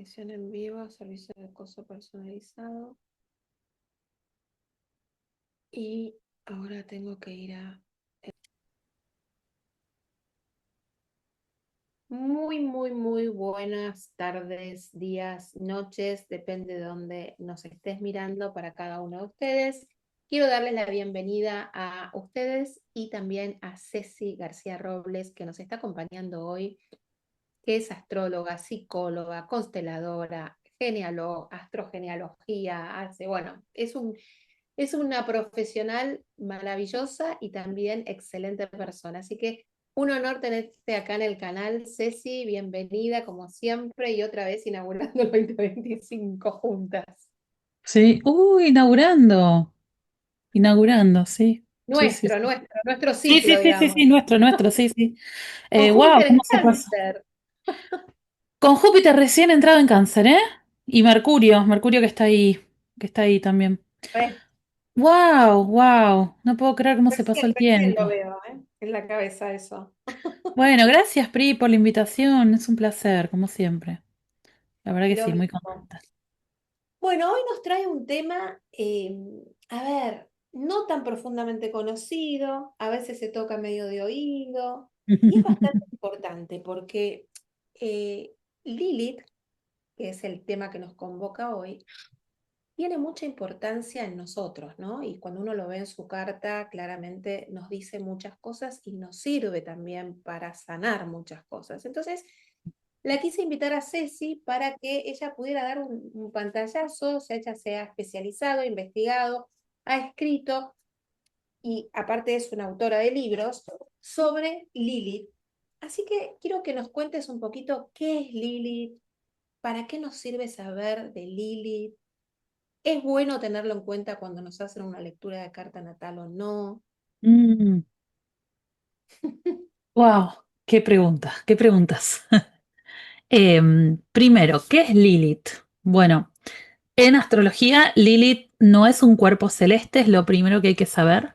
Transmisión en vivo, servicio de acoso personalizado. Y ahora tengo que ir a... Muy buenas tardes, días, noches, depende de dónde nos estés mirando para cada uno de ustedes. Quiero darles la bienvenida a ustedes y también a Ceci García Robles, que nos está acompañando hoy, que es astróloga, psicóloga, consteladora, astrogenealogía, bueno, es una profesional maravillosa y también excelente persona. Así que un honor tenerte acá en el canal, Ceci, bienvenida como siempre y otra vez inaugurando el 2025 juntas. Sí, inaugurando, sí, sí, sí, sí. Nuestro Sí, sí, ciclo, sí, sí, digamos. sí, nuestro, sí, sí. Con Wow, Júpiter en ¿cómo se pasa? cáncer. Con Júpiter recién entrado en Cáncer, ¿eh? Y Mercurio que está ahí también. Re- Wow, wow, no puedo creer cómo se pasó el Recién lo tiempo. veo, ¿eh? En la cabeza eso. Bueno, gracias, Pri, por la invitación. Es un placer, como siempre. La verdad que Lo sí, muy mismo. contenta. Bueno, hoy nos trae un tema, a ver, no tan profundamente conocido, a veces se toca medio de oído, y es bastante importante porque eh, Lilith, que es el tema que nos convoca hoy, tiene mucha importancia en nosotros, ¿no? Y cuando uno lo ve en su carta, claramente nos dice muchas cosas y nos sirve también para sanar muchas cosas. Entonces, la quise invitar a Ceci para que ella pudiera dar un pantallazo, o sea, ella se ha especializado, investigado, ha escrito y aparte es una autora de libros sobre Lilith. Así que quiero que nos cuentes un poquito qué es Lilith, para qué nos sirve saber de Lilith, es bueno tenerlo en cuenta cuando nos hacen una lectura de carta natal o no. Wow, qué preguntas, qué preguntas. Primero, ¿qué es Lilith? Bueno, en astrología, Lilith no es un cuerpo celeste, es lo primero que hay que saber.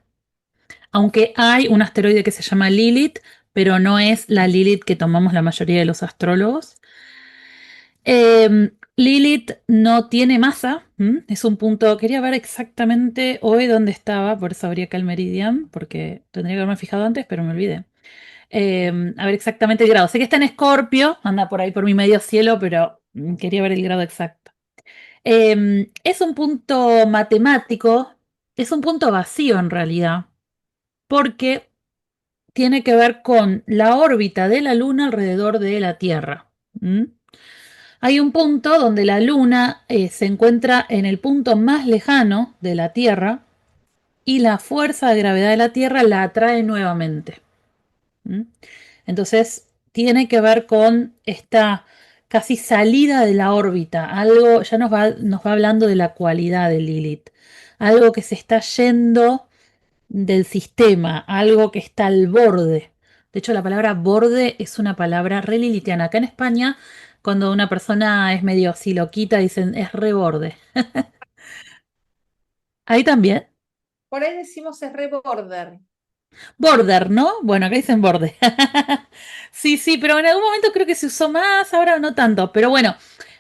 Aunque hay un asteroide que se llama Lilith, pero no es la Lilith que tomamos la mayoría de los astrólogos. Lilith no tiene masa, es un punto, quería ver exactamente hoy dónde estaba, por eso abrí acá el Meridian, porque tendría que haberme fijado antes, pero me olvidé. A ver exactamente el grado. Sé que está en Escorpio, anda por ahí por mi medio cielo, pero quería ver el grado exacto. Es un punto matemático, es un punto vacío en realidad, porque tiene que ver con la órbita de la Luna alrededor de la Tierra. ¿Mm? Hay un punto donde la Luna se encuentra en el punto más lejano de la Tierra y la fuerza de gravedad de la Tierra la atrae nuevamente. ¿Mm? Entonces, tiene que ver con esta casi salida de la órbita, algo, ya nos va hablando de la cualidad de Lilith, algo que se está yendo del sistema, algo que está al borde. De hecho, la palabra borde es una palabra re lilitiana. Acá en España, cuando una persona es medio así loquita, dicen es re borde. Ahí también. Por ahí decimos es re border. Border, ¿no? Bueno, acá dicen borde. Sí, sí, pero en algún momento creo que se usó más, ahora no tanto. Pero bueno,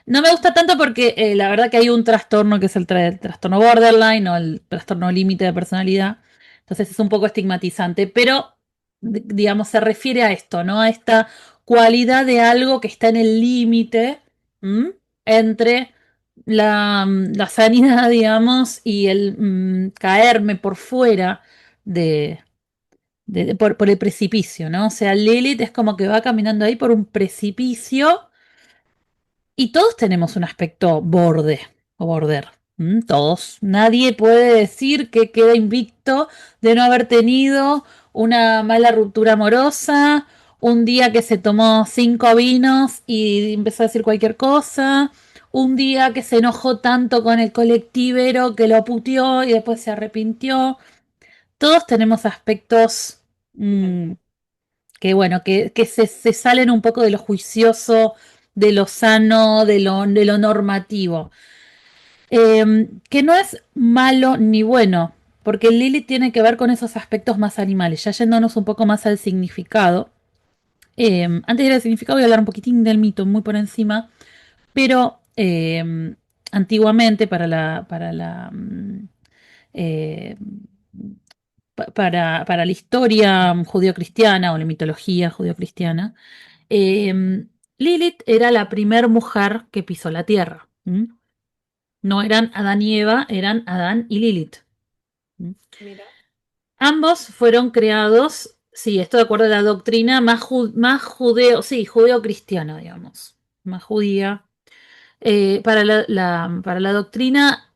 no me gusta tanto porque la verdad que hay un trastorno que es el trastorno borderline o el trastorno límite de personalidad. Entonces es un poco estigmatizante, pero digamos, se refiere a esto, ¿no? A esta cualidad de algo que está en el límite ¿m? Entre la sanidad, digamos, y el caerme por fuera de por el precipicio, ¿no? O sea, Lilith es como que va caminando ahí por un precipicio y todos tenemos un aspecto borde o border. Todos. Nadie puede decir que queda invicto de no haber tenido una mala ruptura amorosa, un día que se tomó 5 vinos y empezó a decir cualquier cosa, un día que se enojó tanto con el colectivero que lo puteó y después se arrepintió. Todos tenemos aspectos Bien. mm, que bueno, que se salen un poco de lo juicioso, de lo sano, de lo normativo. Que no es malo ni bueno, porque el Lilith tiene que ver con esos aspectos más animales, ya yéndonos un poco más al significado. Antes de ir al significado voy a hablar un poquitín del mito, muy por encima, pero eh, antiguamente eh, para la historia judio-cristiana o la mitología judio-cristiana, Lilith era la primer mujer que pisó la tierra. No eran Adán y Eva, eran Adán y Lilith. ¿Mm? Mira, Ambos fueron creados, sí, esto de acuerdo a la doctrina más judeo, sí, judeo-cristiana, digamos, más judía. Para la doctrina,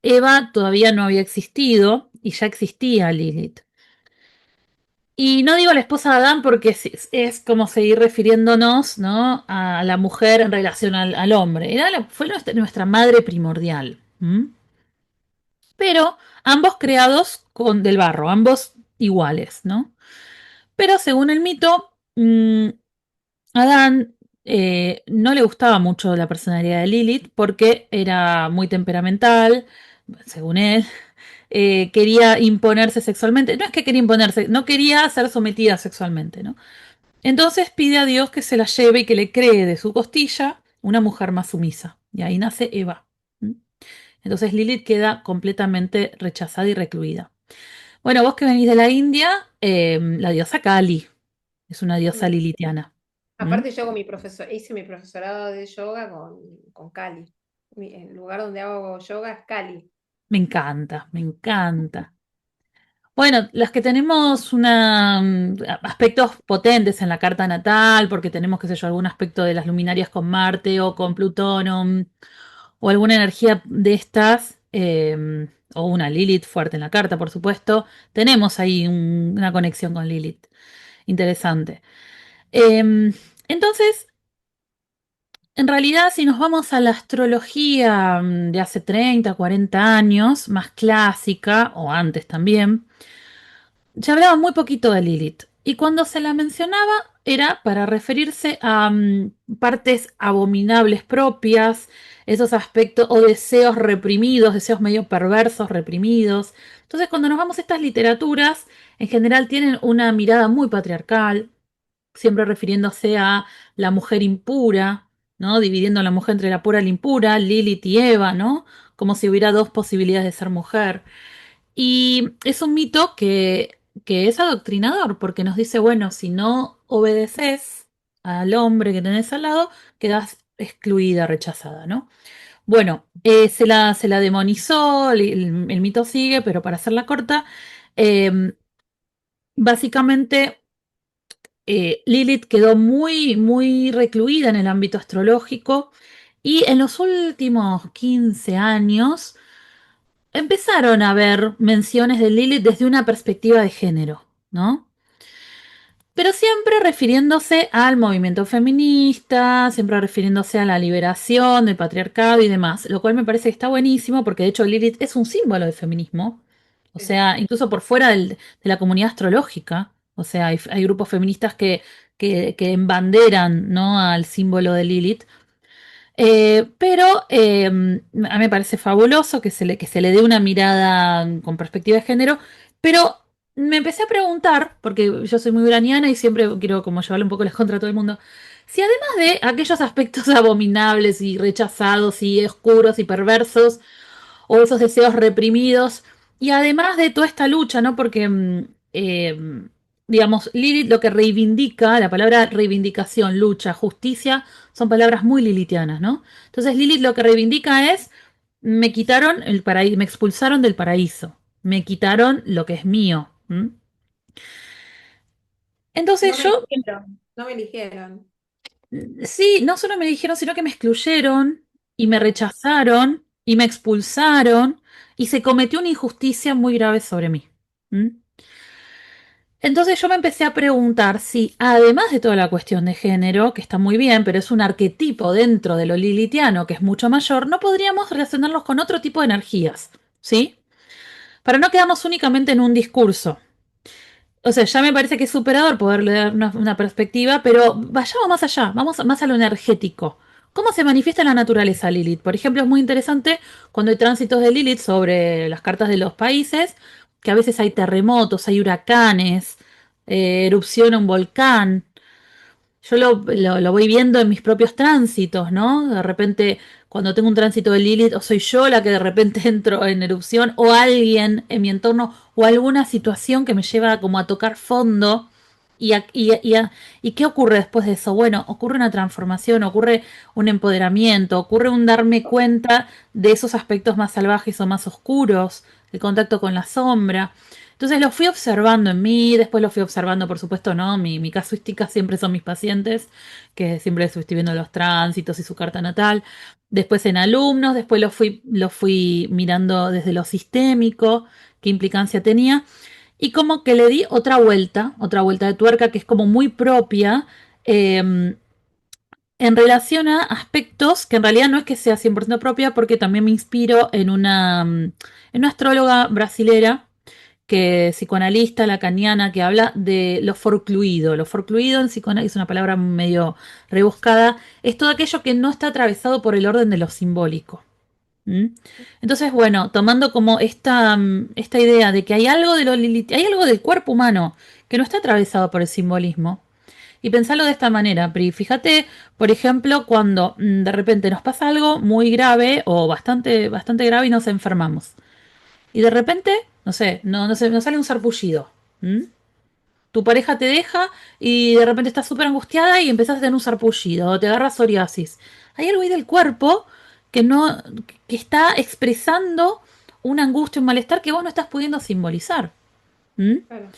Eva todavía no había existido y ya existía Lilith. Y no digo la esposa de Adán porque es como seguir refiriéndonos, ¿no?, a la mujer en relación al hombre. Fue nuestra madre primordial. ¿Mm? Pero ambos creados del barro, ambos iguales, ¿no? Pero según el mito, Adán no le gustaba mucho la personalidad de Lilith porque era muy temperamental, según él, quería imponerse sexualmente. No es que quería imponerse, no quería ser sometida sexualmente, ¿no? Entonces pide a Dios que se la lleve y que le cree de su costilla una mujer más sumisa. Y ahí nace Eva. ¿Mm? Entonces Lilith queda completamente rechazada y recluida. Bueno, vos que venís de la India, la diosa Kali es una diosa mira. lilitiana. ¿Mm? Aparte yo con mi profesor, hice mi profesorado de yoga con Cali. El lugar donde hago yoga es Cali. Me encanta, me encanta. Bueno, las que tenemos aspectos potentes en la carta natal, porque tenemos, qué sé yo, algún aspecto de las luminarias con Marte o con Plutón o alguna energía de estas, o una Lilith fuerte en la carta, por supuesto, tenemos ahí una conexión con Lilith. Interesante. Entonces, en realidad, si nos vamos a la astrología de hace 30, 40 años, más clásica, o antes también, se hablaba muy poquito de Lilith. Y cuando se la mencionaba era para referirse a partes abominables propias, esos aspectos o deseos reprimidos, deseos medio perversos, reprimidos. Entonces, cuando nos vamos a estas literaturas, en general tienen una mirada muy patriarcal, siempre refiriéndose a la mujer impura, ¿no? Dividiendo a la mujer entre la pura y la impura, Lilith y Eva, ¿no? Como si hubiera dos posibilidades de ser mujer. Y es un mito que es adoctrinador, porque nos dice, bueno, si no obedeces al hombre que tenés al lado, quedas excluida, rechazada, ¿no? Bueno, se la demonizó, el mito sigue, pero para hacerla corta, eh, básicamente Lilith quedó muy, muy recluida en el ámbito astrológico y en los últimos 15 años empezaron a haber menciones de Lilith desde una perspectiva de género, ¿no? Pero siempre refiriéndose al movimiento feminista, siempre refiriéndose a la liberación del patriarcado y demás, lo cual me parece que está buenísimo porque de hecho Lilith es un símbolo del feminismo, o Sí. sea, incluso por fuera de la comunidad astrológica, o sea, hay grupos feministas que embanderan, ¿no?, al símbolo de Lilith. Pero a mí me parece fabuloso que se le dé una mirada con perspectiva de género, pero me empecé a preguntar, porque yo soy muy uraniana y siempre quiero como llevarle un poco las contra a todo el mundo, si además de aquellos aspectos abominables y rechazados y oscuros y perversos, o esos deseos reprimidos. Y además de toda esta lucha, ¿no? Porque, digamos, Lilith lo que reivindica, la palabra reivindicación, lucha, justicia, son palabras muy lilithianas, ¿no? Entonces Lilith lo que reivindica es, me quitaron el paraíso, me expulsaron del paraíso, me quitaron lo que es mío. ¿Mm? No Entonces me yo, eligieron, no me eligieron. sí, no solo me dijeron, sino que me excluyeron y me Claro. rechazaron y me expulsaron y se cometió una injusticia muy grave sobre mí. ¿Mm? Entonces yo me empecé a preguntar si, además de toda la cuestión de género, que está muy bien, pero es un arquetipo dentro de lo lilitiano que es mucho mayor, no podríamos relacionarlos con otro tipo de energías, ¿sí? Para no quedarnos únicamente en un discurso. O sea, ya me parece que es superador poderle dar una perspectiva, pero vayamos más allá, vamos más a lo energético. ¿Cómo se manifiesta en la naturaleza Lilith? Por ejemplo, es muy interesante cuando hay tránsitos de Lilith sobre las cartas de los países, que a veces hay terremotos, hay huracanes, erupciona un volcán. yo lo voy viendo en mis propios tránsitos, ¿no? De repente, cuando tengo un tránsito de Lilith, o soy yo la que de repente entro en erupción, o alguien en mi entorno, o alguna situación que me lleva como a tocar fondo. ¿Y qué ocurre después de eso? Bueno, ocurre una transformación, ocurre un empoderamiento, ocurre un darme cuenta de esos aspectos más salvajes o más oscuros, el contacto con la sombra. Entonces lo fui observando en mí, después lo fui observando, por supuesto, ¿no? Mi casuística siempre son mis pacientes, que siempre les estoy viendo los tránsitos y su carta natal. Después en alumnos, después lo fui mirando desde lo sistémico, qué implicancia tenía. Y como que le di otra vuelta de tuerca que es como muy propia, eh, en relación a aspectos que en realidad no es que sea 100% propia, porque también me inspiro en una astróloga brasilera que psicoanalista lacaniana que habla de lo forcluido. Lo forcluido en psicoanálisis es una palabra medio rebuscada, es todo aquello que no está atravesado por el orden de lo simbólico. ¿Mm? Entonces, bueno, tomando como esta idea de que hay algo de hay algo del cuerpo humano que no está atravesado por el simbolismo. Y pensarlo de esta manera, Pri. Fíjate, por ejemplo, cuando de repente nos pasa algo muy grave o bastante grave y nos enfermamos. Y de repente, no sé, nos sale un sarpullido. ¿Mm? Tu pareja te deja y de repente estás súper angustiada y empezás a tener un sarpullido o te agarras psoriasis. Hay algo ahí del cuerpo que no, que está expresando una angustia, un malestar que vos no estás pudiendo simbolizar. ¿Mm? Claro.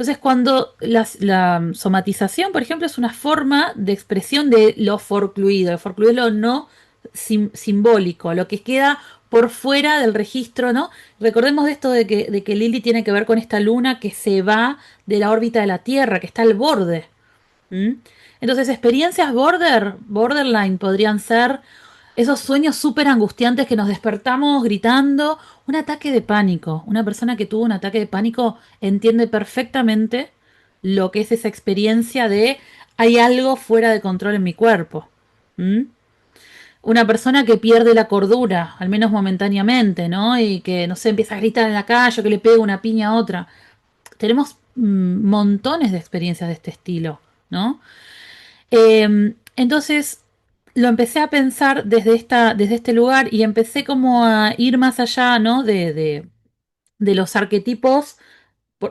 Entonces, cuando la somatización, por ejemplo, es una forma de expresión de lo forcluido. Lo forcluido es lo no simbólico, lo que queda por fuera del registro, ¿no? Recordemos de esto de que Lili tiene que ver con esta luna que se va de la órbita de la Tierra, que está al borde. ¿Mm? Entonces, experiencias borderline podrían ser esos sueños súper angustiantes que nos despertamos gritando, un ataque de pánico. Una persona que tuvo un ataque de pánico entiende perfectamente lo que es esa experiencia de hay algo fuera de control en mi cuerpo. ¿Mm? Una persona que pierde la cordura, al menos momentáneamente, ¿no? Y que, no sé, empieza a gritar en la calle, o que le pega una piña a otra. Tenemos montones de experiencias de este estilo, ¿no? Entonces lo empecé a pensar desde este lugar y empecé como a ir más allá, ¿no? De los arquetipos.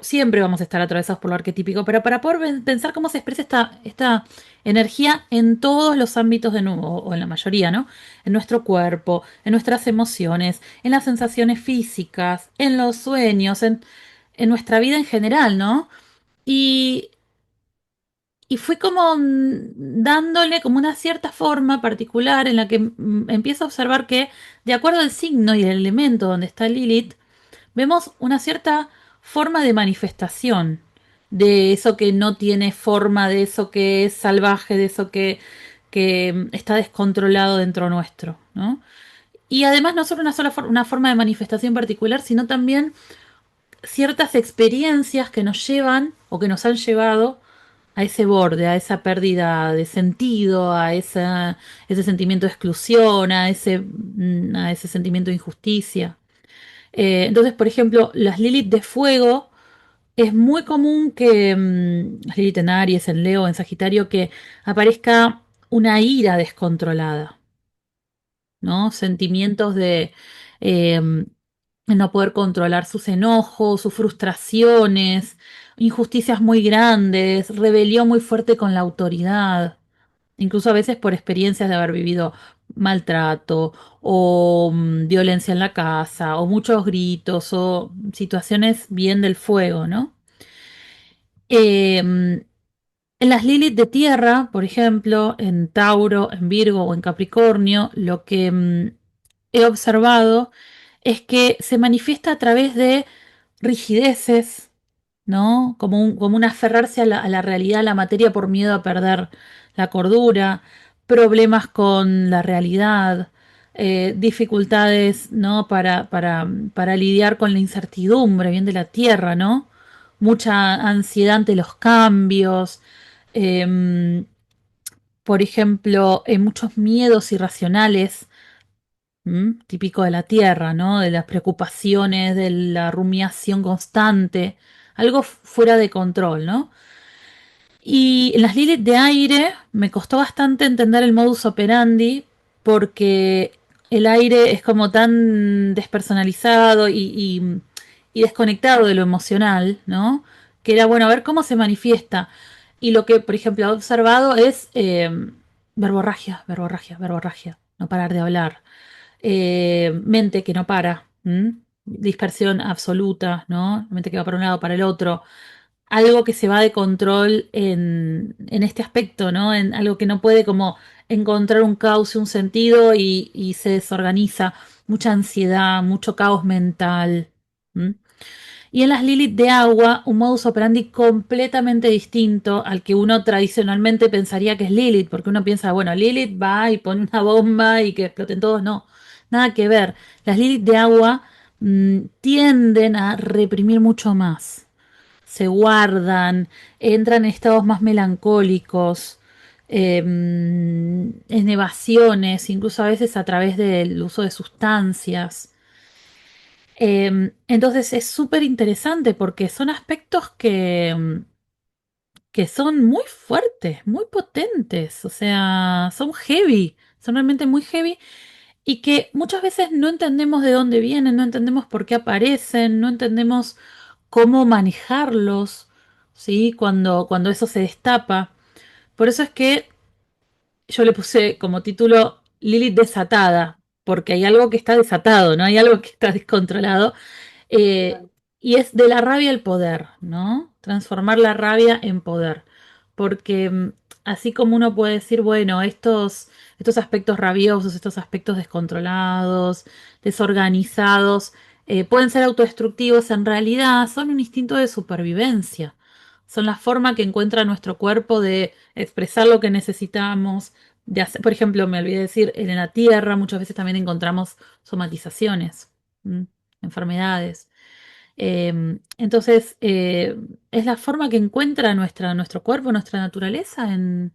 Siempre vamos a estar atravesados por lo arquetípico, pero para poder pensar cómo se expresa esta energía en todos los ámbitos de nuevo, o en la mayoría, ¿no? En nuestro cuerpo, en nuestras emociones, en las sensaciones físicas, en los sueños, en nuestra vida en general, ¿no? Y y fui como dándole como una cierta forma particular en la que empiezo a observar que, de acuerdo al signo y el elemento donde está Lilith, vemos una cierta forma de manifestación de eso que no tiene forma, de eso que es salvaje, de eso que está descontrolado dentro nuestro, ¿no? Y además no solo una forma de manifestación particular, sino también ciertas experiencias que nos llevan o que nos han llevado a ese borde, a esa pérdida de sentido, ese sentimiento de exclusión, a ese sentimiento de injusticia. Entonces, por ejemplo, las Lilith de fuego, es muy común que las Lilith en Aries, en Leo, en Sagitario, que aparezca una ira descontrolada, ¿no? Sentimientos de eh, no poder controlar sus enojos, sus frustraciones, injusticias muy grandes, rebelión muy fuerte con la autoridad, incluso a veces por experiencias de haber vivido maltrato o violencia en la casa o muchos gritos o situaciones bien del fuego, ¿no? En las Lilith de tierra, por ejemplo, en Tauro, en Virgo o en Capricornio, lo que he observado es que se manifiesta a través de rigideces, ¿no? Como un aferrarse a la realidad, a la materia por miedo a perder la cordura, problemas con la realidad, dificultades, ¿no? Para lidiar con la incertidumbre, bien de la tierra, ¿no? Mucha ansiedad ante los cambios, em, por ejemplo, muchos miedos irracionales, típico de la tierra, ¿no? De las preocupaciones, de la rumiación constante, algo fuera de control, ¿no? Y en las Lilith de aire me costó bastante entender el modus operandi porque el aire es como tan despersonalizado y desconectado de lo emocional, ¿no? Que era bueno, a ver cómo se manifiesta. Y lo que, por ejemplo, he observado es verborragia, verborragia, verborragia, no parar de hablar. Mente que no para, ¿m? Dispersión absoluta, ¿no? Mente que va para un lado, para el otro, algo que se va de control en este aspecto, ¿no? En algo que no puede como encontrar un cauce, un sentido y se desorganiza, mucha ansiedad, mucho caos mental. ¿M? Y en las Lilith de agua, un modus operandi completamente distinto al que uno tradicionalmente pensaría que es Lilith, porque uno piensa, bueno, Lilith va y pone una bomba y que exploten todos, no, nada que ver. Las Lilith de agua tienden a reprimir mucho más, se guardan, entran en estados más melancólicos, en evasiones, incluso a veces a través del uso de sustancias. Entonces es súper interesante porque son aspectos que son muy fuertes, muy potentes, o sea, son heavy, son realmente muy heavy y que muchas veces no entendemos de dónde vienen, no entendemos por qué aparecen, no entendemos cómo manejarlos, ¿sí? Cuando eso se destapa. Por eso es que yo le puse como título Lilith desatada, porque hay algo que está desatado, ¿no? Hay algo que está descontrolado. Eh, Claro. y es de la rabia al poder, ¿no? Transformar la rabia en poder. Porque así como uno puede decir, bueno, estos aspectos rabiosos, estos aspectos descontrolados, desorganizados, pueden ser autodestructivos, en realidad son un instinto de supervivencia. Son la forma que encuentra nuestro cuerpo de expresar lo que necesitamos, de hacer, por ejemplo, me olvidé decir, en la tierra muchas veces también encontramos somatizaciones, ¿m? Enfermedades. Entonces, es la forma que encuentra nuestro cuerpo, nuestra naturaleza en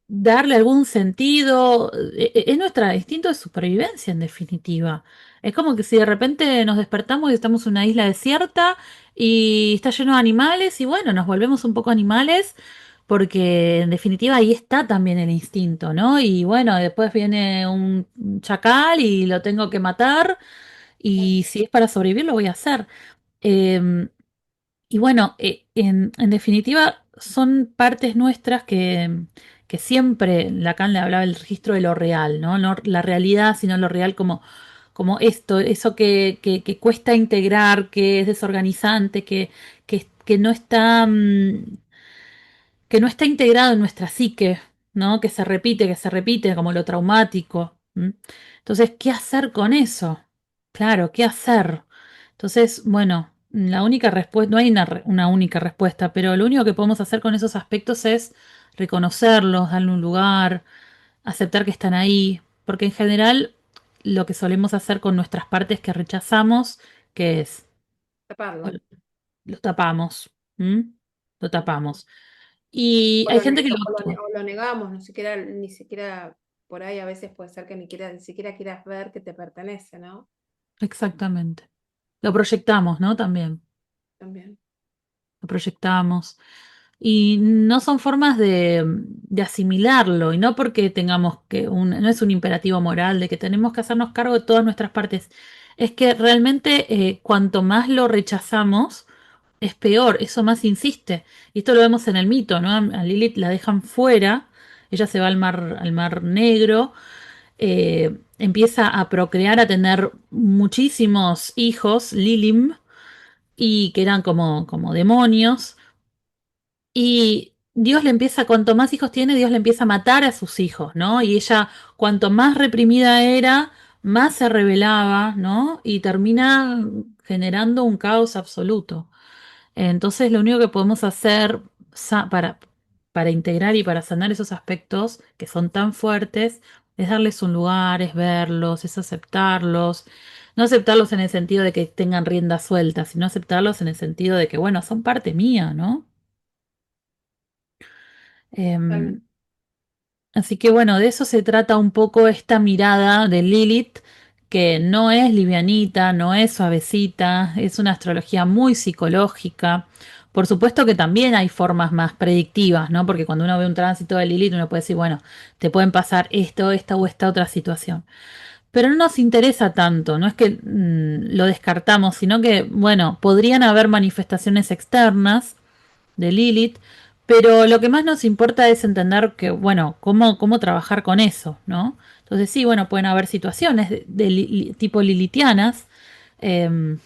darle algún sentido. Es nuestro instinto de supervivencia, en definitiva. Es como que si de repente nos despertamos y estamos en una isla desierta y está lleno de animales y bueno, nos volvemos un poco animales. Porque en definitiva ahí está también el instinto, ¿no? Y bueno, después viene un chacal y lo tengo que matar y si es para sobrevivir lo voy a hacer. Eh, y bueno, en definitiva son partes nuestras que siempre Lacan le hablaba del registro de lo real, ¿no? No la realidad, sino lo real como esto, eso que cuesta integrar, que es desorganizante, que no está, que no está integrado en nuestra psique, ¿no? Que se repite, como lo traumático. ¿M? Entonces, ¿qué hacer con eso? Claro, ¿qué hacer? Entonces, bueno, la única respuesta, no hay una única respuesta, pero lo único que podemos hacer con esos aspectos es reconocerlos, darle un lugar, aceptar que están ahí, porque en general lo que solemos hacer con nuestras partes que rechazamos, ¿qué es? Taparlo. Bueno, lo tapamos, ¿m? Lo tapamos. Y O hay lo, gente que o lo negamos, ni siquiera por ahí a veces puede ser que ni siquiera quieras ver que te pertenece, ¿no? exactamente. Lo proyectamos, ¿no? También. También. Lo proyectamos. Y no son formas de asimilarlo, y no porque tengamos no es un imperativo moral de que tenemos que hacernos cargo de todas nuestras partes. Es que realmente cuanto más lo rechazamos, es peor, eso más insiste. Y esto lo vemos en el mito, ¿no? A Lilith la dejan fuera, ella se va al mar Negro, empieza a procrear, a tener muchísimos hijos, Lilim, y que eran como demonios. Y Dios le empieza, cuanto más hijos tiene, Dios le empieza a matar a sus hijos, ¿no? Y ella, cuanto más reprimida era, más se rebelaba, ¿no? Y termina generando un caos absoluto. Entonces, lo único que podemos hacer para integrar y para sanar esos aspectos que son tan fuertes es darles un lugar, es verlos, es aceptarlos. No aceptarlos en el sentido de que tengan rienda suelta, sino aceptarlos en el sentido de que, bueno, son parte mía, ¿no? Totalmente. Em, Así que bueno, de eso se trata un poco esta mirada de Lilith, que no es livianita, no es suavecita, es una astrología muy psicológica, Por supuesto que también hay formas más predictivas, ¿no? Porque cuando uno ve un tránsito de Lilith, uno puede decir, bueno, te pueden pasar esto, esta o esta otra situación. Pero no nos interesa tanto, no es que lo descartamos, sino que, bueno, podrían haber manifestaciones externas de Lilith, pero lo que más nos importa es entender que, bueno, cómo trabajar con eso, ¿no? Entonces sí, bueno, pueden haber situaciones tipo lilitianas, eh,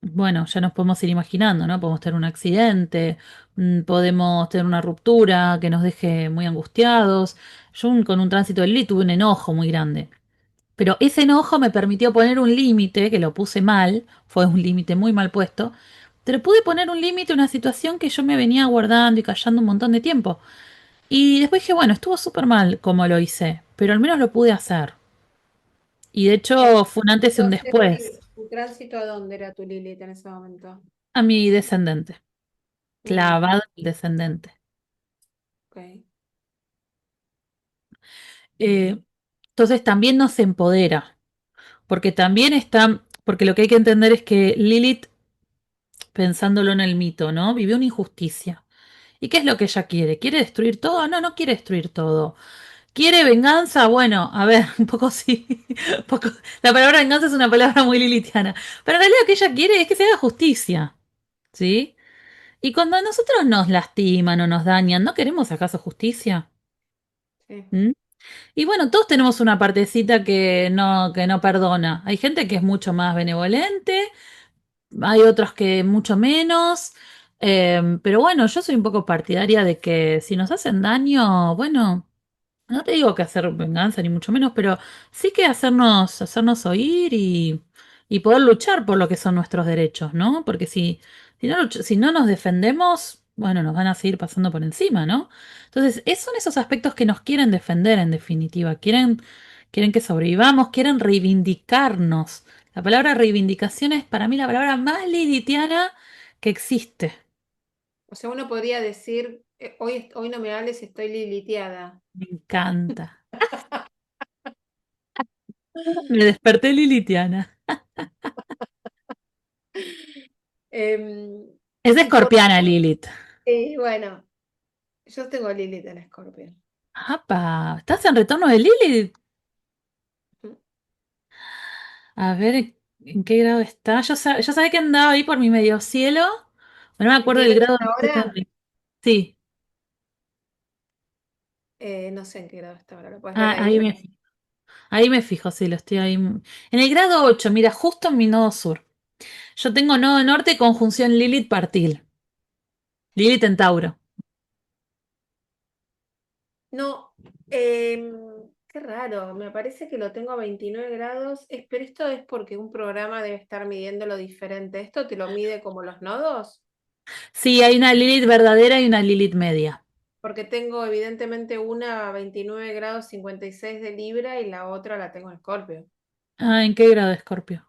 bueno, ya nos podemos ir imaginando, ¿no? Podemos tener un accidente, podemos tener una ruptura que nos deje muy angustiados. Yo con un tránsito de Lilith tuve un enojo muy grande. Pero ese enojo me permitió poner un límite, que lo puse mal, fue un límite muy mal puesto, pero pude poner un límite a una situación que yo me venía guardando y callando un montón de tiempo. Y después dije, bueno, estuvo súper mal como lo hice, pero al menos lo pude hacer. Y de Eh, hecho fue un antes y un después ¿Tu tránsito a dónde era tu Lilith en ese momento? a mi descendente, Mm, clavado en el descendente. ok. Eh, entonces también nos empodera, porque también está, porque lo que hay que entender es que Lilith, pensándolo en el mito, ¿no? Vivió una injusticia. ¿Y qué es lo que ella quiere? ¿Quiere destruir todo? No, no quiere destruir todo. ¿Quiere venganza? Bueno, a ver, un poco sí. Un poco... La palabra venganza es una palabra muy lilitiana. Pero en realidad lo que ella quiere es que se haga justicia. ¿Sí? Y cuando a nosotros nos lastiman o nos dañan, ¿no queremos acaso justicia? Sí. ¿Mm? Y bueno, todos tenemos una partecita que no perdona. Hay gente que es mucho más benevolente, hay otros que mucho menos. Pero bueno, yo soy un poco partidaria de que si nos hacen daño, bueno, no te digo que hacer venganza ni mucho menos, pero sí que hacernos oír y poder luchar por lo que son nuestros derechos, ¿no? Porque si no nos defendemos, bueno, nos van a seguir pasando por encima, ¿no? Entonces, son esos aspectos que nos quieren defender en definitiva, quieren que sobrevivamos, quieren reivindicarnos. La palabra reivindicación es para mí la palabra más lilitiana que existe. O sea, uno podría decir, hoy no me hables, estoy liliteada. Me encanta. Me desperté lilitiana. Em, Es y por, escorpiana, Lilith. bueno, yo tengo Lilith en Escorpio. ¡Apa! ¿Estás en retorno de Lilith? Mm. A ver, ¿en qué grado está? Yo sabía que andaba ahí por mi medio cielo, pero no me ¿En acuerdo qué del grado grado está donde está ahora? Lilith. Sí, No sé en qué grado está ahora, lo puedes ver ah, ahí. ahí me fijo, sí, lo estoy ahí. En el grado 8, mira, justo en mi nodo sur. Yo tengo nodo norte conjunción Lilith partil. Lilith en Tauro. No, qué raro, me parece que lo tengo a 29 grados, pero esto es porque un programa debe estar midiendo lo diferente. ¿Esto te lo mide como los nodos? Sí, hay una Lilith verdadera y una Lilith media. Porque tengo evidentemente una a 29 grados 56 de Libra y la otra la tengo en Escorpio. Ah, ¿en qué grado de Escorpio?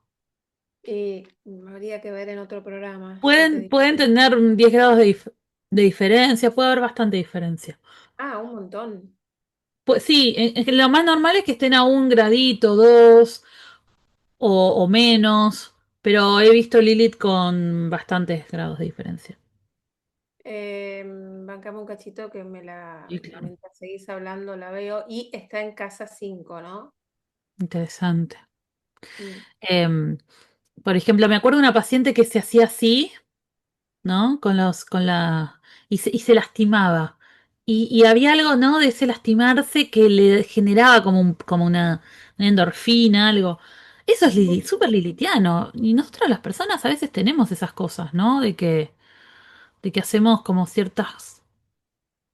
Y habría que ver en otro programa, ya te digo. Pueden tener 10 grados de diferencia, puede haber bastante diferencia. Ah, un montón. Pues sí, lo más normal es que estén a un gradito, dos o menos, pero he visto Lilith con bastantes grados de diferencia. Bancame un cachito que Sí, claro. mientras seguís hablando la veo y está en casa 5, ¿no? Interesante. Mm. Em, por ejemplo, me acuerdo de una paciente que se hacía así, ¿no? Y se lastimaba. Y había algo, ¿no? De ese lastimarse que le generaba como una endorfina, algo. Eso es súper lilitiano. Y nosotros las personas a veces tenemos esas cosas, ¿no? De que hacemos como ciertas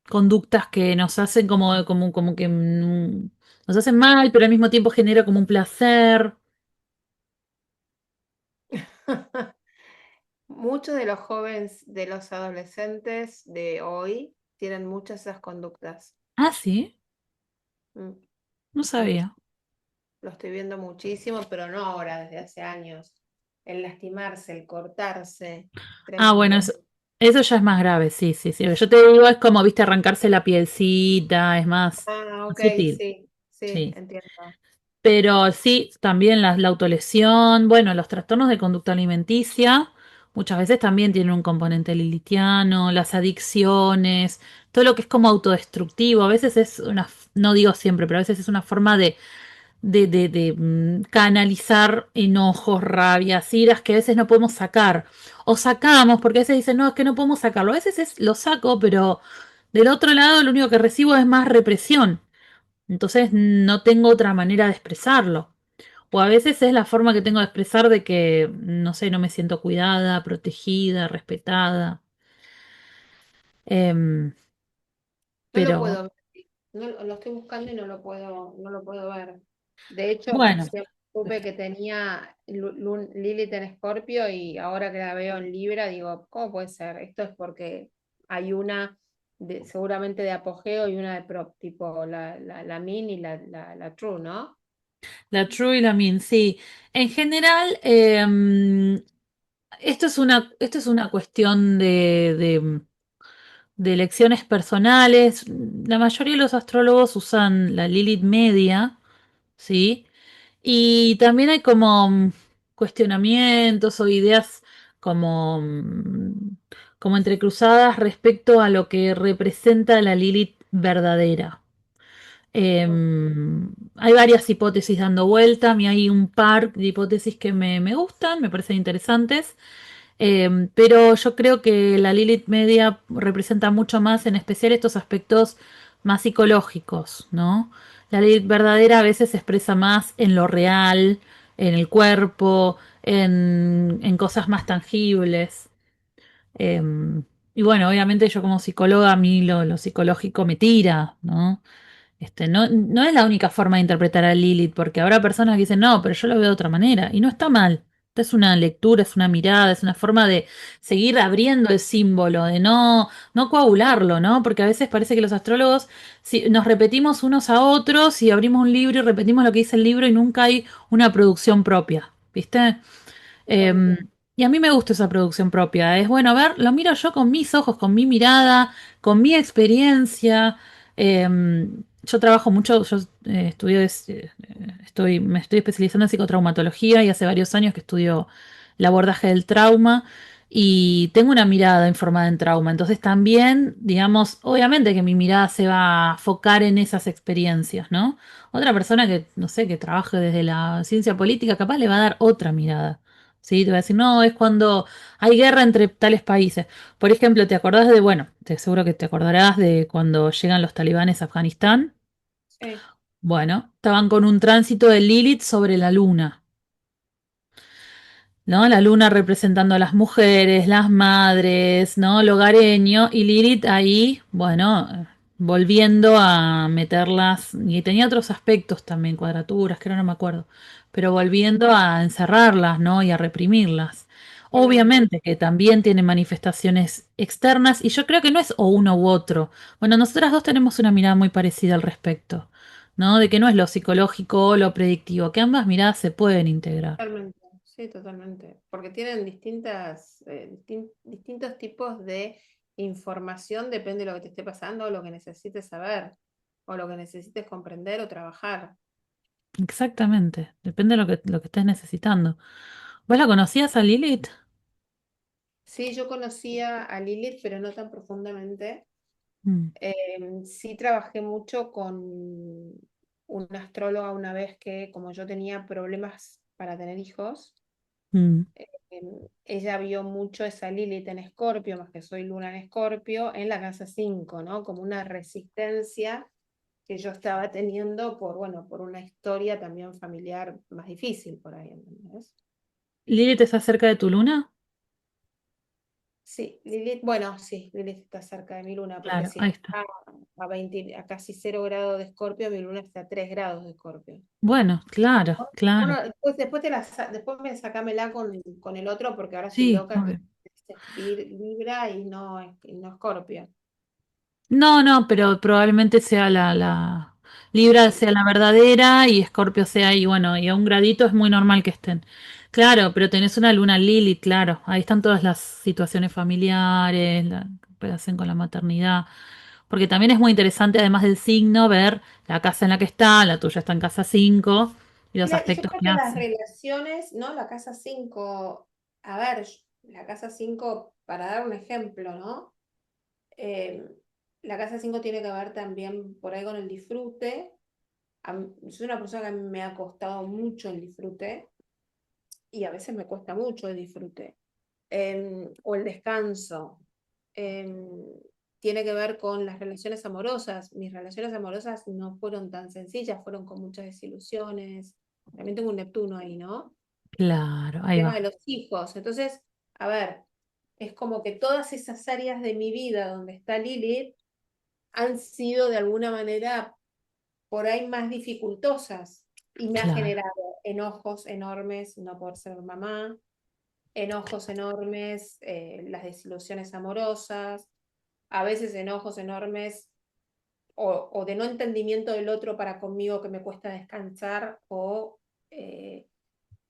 conductas que nos hacen como que nos hacen mal, pero al mismo tiempo genera como un placer. Muchos de los jóvenes, de los adolescentes de hoy, tienen muchas de esas conductas. Ah, sí, Mm, no mm. sabía. Lo estoy viendo muchísimo, pero no ahora, desde hace años. El lastimarse, el cortarse, Ah, bueno, tremendo. eso ya es más grave, sí, sí, sí. Yo te digo, es como, viste, arrancarse la pielcita, es Ah, más ok, sutil, sí, sí, sí. entiendo. Pero sí, también la autolesión, bueno, los trastornos de conducta alimenticia muchas veces también tienen un componente lilitiano, las adicciones, todo lo que es como autodestructivo, a veces es una, no digo siempre, pero a veces es una forma de canalizar enojos, rabias, iras que a veces no podemos sacar. O sacamos, porque a veces dicen, no, es que no podemos sacarlo. A veces lo saco, pero del otro lado lo único que recibo es más represión. Entonces no tengo otra manera de expresarlo. O a veces es la forma que tengo de expresar de que, no sé, no me siento cuidada, protegida, respetada. Em, No lo pero puedo ver, no, lo estoy buscando y no lo puedo ver. De hecho, bueno, siempre supe que tenía Lilith en Escorpio y ahora que la veo en Libra, digo, ¿cómo puede ser? Esto es porque hay una seguramente de apogeo y una de prop, tipo la Min y la True, ¿no? la True y la Min, sí. En general, esto es una cuestión de elecciones personales. La mayoría de los astrólogos usan la Lilith media, ¿sí? Y también hay como cuestionamientos o ideas como, como entrecruzadas respecto a lo que representa la Lilith verdadera. Hay varias hipótesis dando vuelta, a mí hay un par de hipótesis que me gustan, me parecen interesantes. Pero yo creo que la Lilith media representa mucho más, en especial estos aspectos más psicológicos, ¿no? La Lilith verdadera a veces se expresa más en lo real, en el cuerpo, en cosas más tangibles. Eh, y bueno, obviamente yo como psicóloga, a mí lo psicológico me tira, ¿no? No, no es la única forma de interpretar a Lilith, porque habrá personas que dicen, no, pero yo lo veo de otra manera, y no está mal. Esta es una lectura, es una mirada, es una forma de seguir abriendo el símbolo, de no coagularlo, ¿no? Porque a veces parece que los astrólogos si, nos repetimos unos a otros y abrimos un libro y repetimos lo que dice el libro y nunca hay una producción propia, ¿viste? Lo Eh, y a mí me gusta esa producción propia. Es bueno, a ver, lo miro yo con mis ojos, con mi mirada, con mi experiencia. Eh, yo trabajo mucho, yo estudio, me estoy especializando en psicotraumatología y hace varios años que estudio el abordaje del trauma y tengo una mirada informada en trauma. Entonces también, digamos, obviamente que mi mirada se va a enfocar en esas experiencias, ¿no? Otra persona que, no sé, que trabaje desde la ciencia política, capaz le va a dar otra mirada. ¿Sí? Te va a decir, no, es cuando hay guerra entre tales países. Por ejemplo, ¿te acordás de, bueno, seguro que te acordarás de cuando llegan los talibanes a Afganistán? Sí, Bueno, estaban con un tránsito de Lilith sobre la luna. ¿No? La luna representando a las mujeres, las madres, ¿no? Lo hogareño, y Lilith ahí, bueno, volviendo a meterlas, y tenía otros aspectos también, cuadraturas, que ahora no me acuerdo, pero volviendo a encerrarlas, ¿no? Y a reprimirlas. totalmente. Obviamente que también tiene manifestaciones externas, y yo creo que no es o uno u otro. Bueno, nosotras dos tenemos una mirada muy parecida al respecto, ¿no? De que no es lo psicológico o lo predictivo, que ambas miradas se pueden integrar. Totalmente, sí, totalmente. Porque tienen distintos tipos de información, depende de lo que te esté pasando, o lo que necesites saber, o lo que necesites comprender o trabajar. Exactamente, depende de lo que estés necesitando. ¿Vos la conocías a Lilith? Sí, yo conocía a Lilith, pero no tan profundamente. Mm, Sí trabajé mucho con una astróloga una vez que, como yo tenía problemas para tener hijos, mm. ella vio mucho esa Lilith en Escorpio, más que soy Luna en Escorpio, en la casa 5, ¿no? Como una resistencia que yo estaba teniendo por, bueno, por una historia también familiar más difícil por ahí, ¿entendés? ¿Lilith está cerca de tu luna? Sí, Lilith, bueno, sí, Lilith está cerca de mi luna, porque Claro, si ahí está. está a 20, a casi 0 grados de Escorpio, mi luna está a 3 grados de Escorpio. Bueno, claro, claro. Bueno, después me sacámela con el otro, porque ahora estoy Sí, loca que obvio. es Libra y no Escorpio. No, no, pero probablemente sea la Libra Sí, sea la verdadera y Escorpio sea y bueno, y a un gradito es muy normal que estén. Claro, pero tenés una luna Lilith, claro. Ahí están todas las situaciones familiares, la relación con la maternidad. Porque también es muy interesante, además del signo, ver la casa en la que está, la tuya está en casa 5 y los y yo aspectos creo que que las hace. relaciones, ¿no? La casa 5 a ver, la casa 5 para dar un ejemplo, ¿no? Eh, la casa 5 tiene que ver también por ahí con el disfrute. Soy una persona que a mí me ha costado mucho el disfrute y a veces me cuesta mucho el disfrute. O el descanso. Em, Tiene que ver con las relaciones amorosas. Mis relaciones amorosas no fueron tan sencillas, fueron con muchas desilusiones. También tengo un Neptuno ahí, ¿no? Claro, ahí Tema de va. los hijos. Entonces, a ver, es como que todas esas áreas de mi vida donde está Lilith han sido de alguna manera por ahí más dificultosas y me ha Claro. generado enojos enormes no por ser mamá, enojos enormes, las desilusiones amorosas, a veces enojos enormes o de no entendimiento del otro para conmigo que me cuesta descansar eh,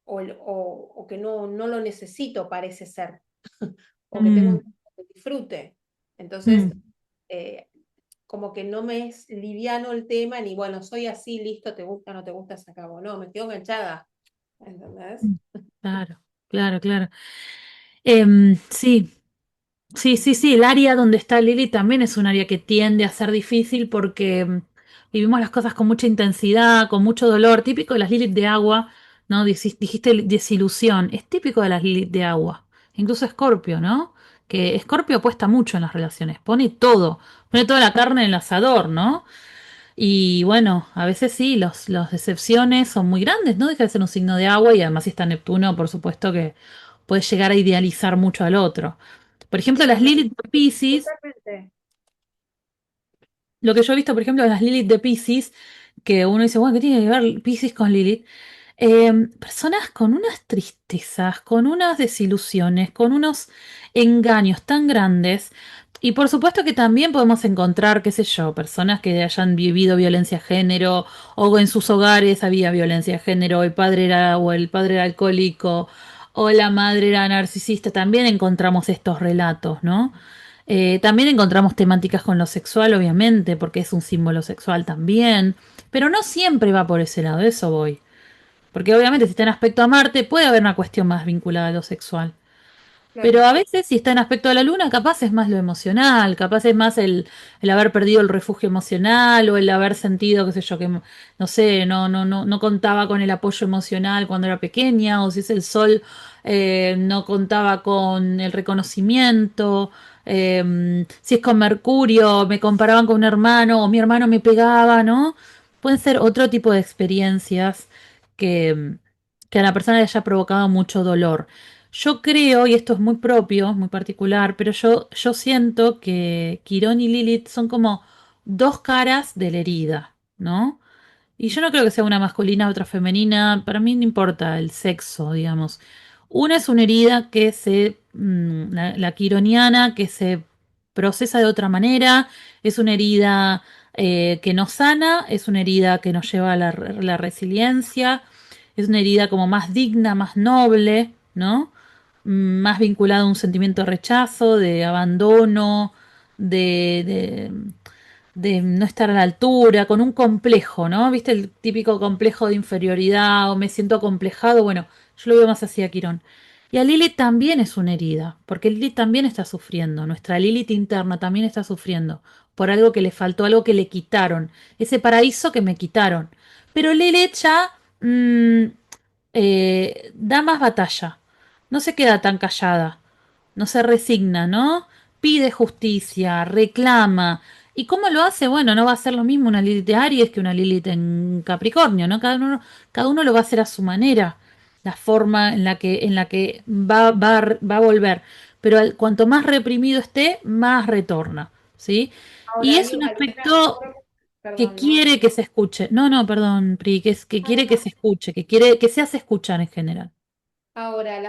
o que no lo necesito, parece ser, o que tengo Mm, un disfrute. Entonces, mm, eh, como que no me es liviano el tema, ni bueno, soy así, listo, te gusta, no te gusta, se acabó. No, me quedo enganchada, ¿entendés? mm. Claro, claro, claro. Sí. Sí, sí, sí, el área donde está Lili también es un área que tiende a ser difícil porque vivimos las cosas con mucha intensidad, con mucho dolor, típico de las Lilith de agua, ¿no? Dijiste desilusión, es típico de las Lilith de agua, incluso Escorpio, ¿no? Que Escorpio apuesta mucho en las relaciones, pone toda la carne en el asador, ¿no? Y bueno, a veces sí, los decepciones son muy grandes, no deja de ser un signo de agua y además si está Neptuno, por supuesto que puede llegar a idealizar mucho al otro. Por ejemplo, las Lilith de Pisces, Totalmente. lo que yo he visto, por ejemplo, de las Lilith de Pisces, que uno dice, bueno, ¿qué tiene que ver Pisces con Lilith? Personas con unas tristezas, con unas desilusiones, con unos engaños tan grandes. Y por supuesto que también podemos encontrar, qué sé yo, personas que hayan vivido violencia de género o en sus hogares había violencia de género, el padre era alcohólico o la madre era narcisista. También encontramos estos relatos, ¿no? También encontramos temáticas con lo sexual, obviamente, porque es un símbolo sexual también, pero no siempre va por ese lado, eso voy. Porque obviamente si está en aspecto a Marte puede haber una cuestión más vinculada a lo sexual. Pero Claro. a veces si está en aspecto a la Luna, capaz es más lo emocional, capaz es más el haber perdido el refugio emocional o el haber sentido, qué sé yo, que no sé, no contaba con el apoyo emocional cuando era pequeña, o si es el Sol, no contaba con el reconocimiento. Si es con Mercurio, me comparaban con un hermano o mi hermano me pegaba, ¿no? Pueden ser otro tipo de experiencias que, que a la persona le haya provocado mucho dolor. Yo creo, y esto es muy propio, muy particular, pero yo siento que Quirón y Lilith son como dos caras de la herida, ¿no? Y yo no creo que sea una masculina, otra femenina, para mí no importa el sexo, digamos. Una es una herida la quironiana, que se procesa de otra manera, es una herida que nos sana, es una herida que nos lleva a la resiliencia, es una herida como más digna, más noble, ¿no? Más vinculada a un sentimiento de rechazo, de abandono, de, de de no estar a la altura, con un complejo, ¿no? ¿Viste el típico complejo de inferioridad o me siento acomplejado? Bueno, yo lo veo más así a Quirón. Y a Lilith también es una herida, porque Lilith también está sufriendo, nuestra Lilith interna también está sufriendo por algo que le faltó, algo que le quitaron, ese paraíso que me quitaron. Pero Lilith ya da más batalla, no se queda tan callada, no se resigna, ¿no? Pide justicia, reclama. ¿Y cómo lo hace? Bueno, no va a ser lo mismo una Lilith de Aries que una Lilith en Capricornio, ¿no? Cada uno lo va a hacer a su manera, la forma en la que va a volver. Pero cuanto más reprimido esté, más retorna, ¿sí? Y Ahora es un hay una aspecto forma, que perdón, ¿no? quiere que se escuche. No, no, perdón, Pri, que No, no, quiere que no. se escuche, que quiere que se hace escuchar en general. Ahora,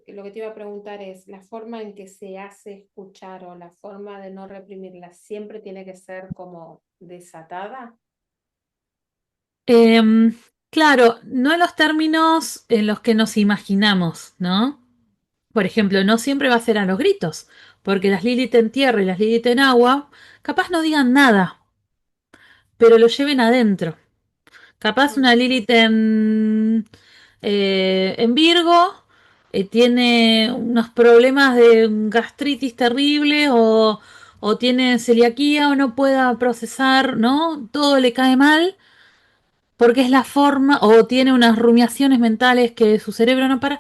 lo que te iba a preguntar es, la forma en que se hace escuchar o la forma de no reprimirla, ¿siempre tiene que ser como desatada? Em, claro, no en los términos en los que nos imaginamos, ¿no? Por ejemplo, no siempre va a ser a los gritos, porque las Lilith en tierra y las Lilith en agua, capaz no digan nada, pero lo lleven adentro. Capaz Mm. una Lilith en Virgo tiene unos problemas de gastritis terrible o tiene celiaquía o no pueda procesar, ¿no? Todo le cae mal porque es la forma, o tiene unas rumiaciones mentales que su cerebro no para,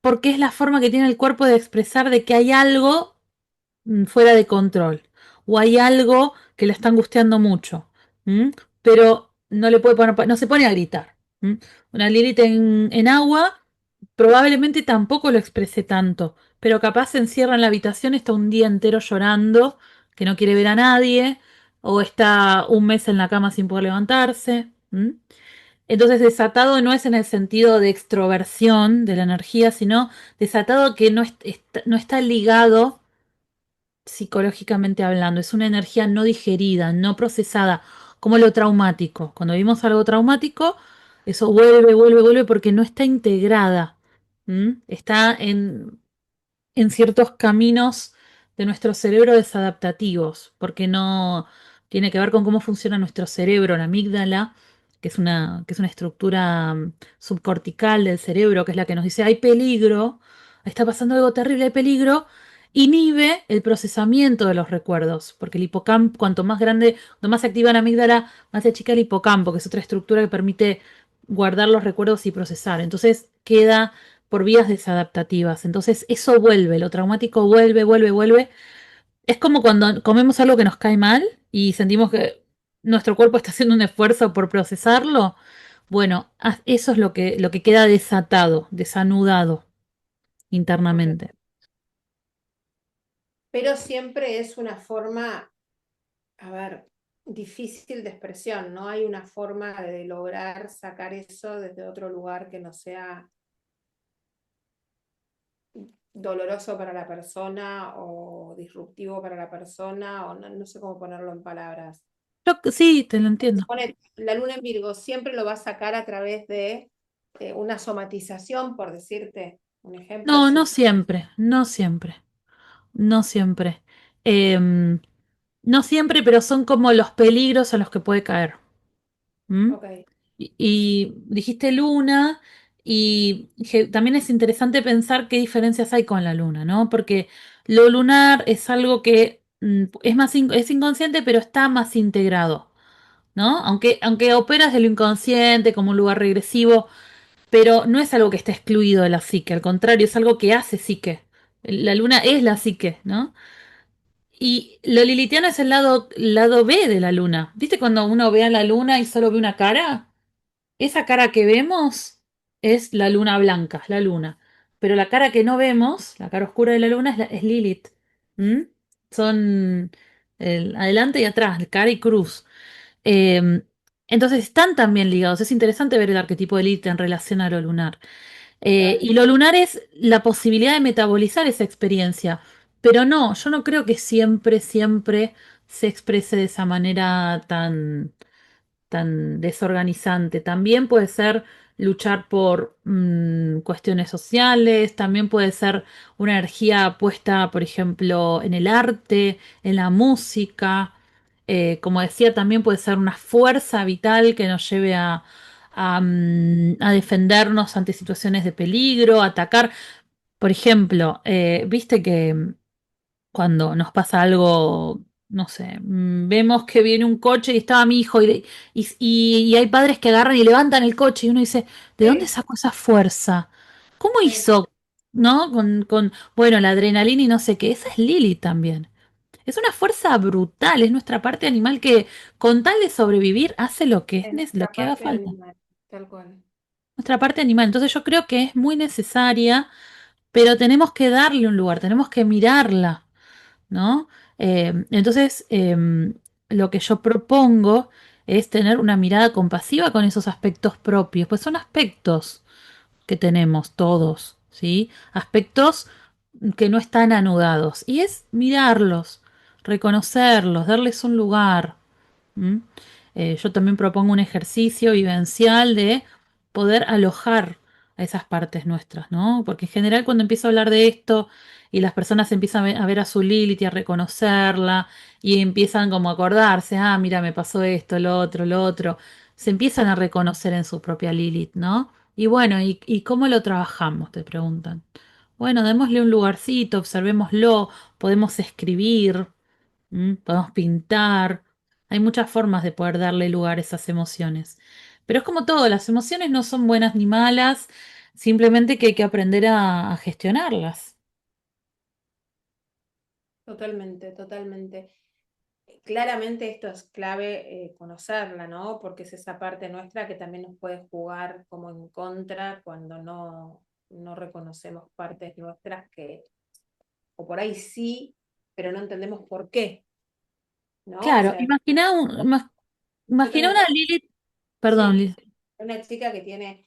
porque es la forma que tiene el cuerpo de expresar de que hay algo fuera de control o hay algo que le está angustiando mucho, ¿m? Pero no le puede poner, no se pone a gritar. ¿M? Una Lilith en agua probablemente tampoco lo exprese tanto, pero capaz se encierra en la habitación, está un día entero llorando, que no quiere ver a nadie, o está un mes en la cama sin poder levantarse. ¿M? Entonces, desatado no es en el sentido de extroversión de la energía, sino desatado que no está ligado psicológicamente hablando. Es una energía no digerida, no procesada, como lo traumático. Cuando vimos algo traumático, eso vuelve, vuelve, vuelve porque no está integrada. ¿M? Está en ciertos caminos de nuestro cerebro desadaptativos, porque no tiene que ver con cómo funciona nuestro cerebro, la amígdala, que es una estructura subcortical del cerebro, que es la que nos dice hay peligro, está pasando algo terrible, hay peligro, inhibe el procesamiento de los recuerdos, porque el hipocampo, cuanto más grande, cuanto más se activa la amígdala, más se achica el hipocampo, que es otra estructura que permite guardar los recuerdos y procesar. Entonces queda por vías desadaptativas. Entonces eso vuelve, lo traumático vuelve, vuelve, vuelve. Es como cuando comemos algo que nos cae mal y sentimos que nuestro cuerpo está haciendo un esfuerzo por procesarlo. Bueno, eso es lo que queda desatado, desanudado Ok. internamente. Pero siempre es una forma, a ver, difícil de expresión, no hay una forma de lograr sacar eso desde otro lugar que no sea doloroso para la persona o disruptivo para la persona, o no, no sé cómo ponerlo en palabras. Sí, te lo entiendo. Supone, la luna en Virgo siempre lo va a sacar a través de una somatización, por decirte un ejemplo, No, no sí. siempre, no siempre, no siempre. Em, no siempre, pero son como los peligros a los que puede caer. ¿Mm? Ok, Y dijiste luna, y también es interesante pensar qué diferencias hay con la luna, ¿no? Porque lo lunar es algo que es más es inconsciente, pero está más integrado, ¿no? Aunque opera desde lo inconsciente como un lugar regresivo, pero no es algo que está excluido de la psique, al contrario, es algo que hace psique. La luna es la psique, ¿no? Y lo lilitiano es el lado B de la luna. ¿Viste cuando uno ve a la luna y solo ve una cara? Esa cara que vemos es la luna blanca, la luna. Pero la cara que no vemos, la cara oscura de la luna, es Lilith. ¿Mm? Son el adelante y atrás, cara y cruz. Eh, entonces están también ligados. Es interesante ver el arquetipo de Lilith en relación a lo lunar. claro. Y lo lunar es la posibilidad de metabolizar esa experiencia. Pero no, yo no creo que siempre, siempre se exprese de esa manera tan desorganizante. También puede ser luchar por cuestiones sociales, también puede ser una energía puesta, por ejemplo, en el arte, en la música. Como decía, también puede ser una fuerza vital que nos lleve a defendernos ante situaciones de peligro, atacar. Por ejemplo, viste que cuando nos pasa algo, no sé, vemos que viene un coche y estaba mi hijo y hay padres que agarran y levantan el coche y uno dice, ¿de dónde Sí, sacó esa fuerza? ¿Cómo sí, hizo? ¿No? Bueno, la adrenalina y no sé qué. Esa es Lili también. Es una fuerza brutal, es nuestra parte animal que con tal de sobrevivir hace lo que es lo la que haga parte falta. animal, tal cual. Nuestra parte animal. Entonces yo creo que es muy necesaria, pero tenemos que darle un lugar, tenemos que mirarla. ¿No? Entonces, lo que yo propongo es tener una mirada compasiva con esos aspectos propios, pues son aspectos que tenemos todos, ¿sí? Aspectos que no están anudados. Y es mirarlos, reconocerlos, darles un lugar. ¿M? Yo también propongo un ejercicio vivencial de poder alojar a esas partes nuestras, ¿no? Porque en general cuando empiezo a hablar de esto y las personas empiezan a ver a su Lilith y a reconocerla y empiezan como a acordarse, ah, mira, me pasó esto, lo otro, se empiezan a reconocer en su propia Lilith, ¿no? Y bueno, ¿y cómo lo trabajamos? Te preguntan. Bueno, démosle un lugarcito, observémoslo, podemos escribir, podemos pintar. Hay muchas formas de poder darle lugar a esas emociones. Pero es como todo, las emociones no son buenas ni malas, simplemente que hay que aprender a gestionarlas. Totalmente, totalmente. Claramente esto es clave conocerla, ¿no? Porque es esa parte nuestra que también nos puede jugar como en contra cuando no reconocemos partes nuestras que, o por ahí sí, pero no entendemos por qué, ¿no? O Claro, sea, imagina, yo imagina tengo una Lilith, perdón, sí, Liz, una chica que tiene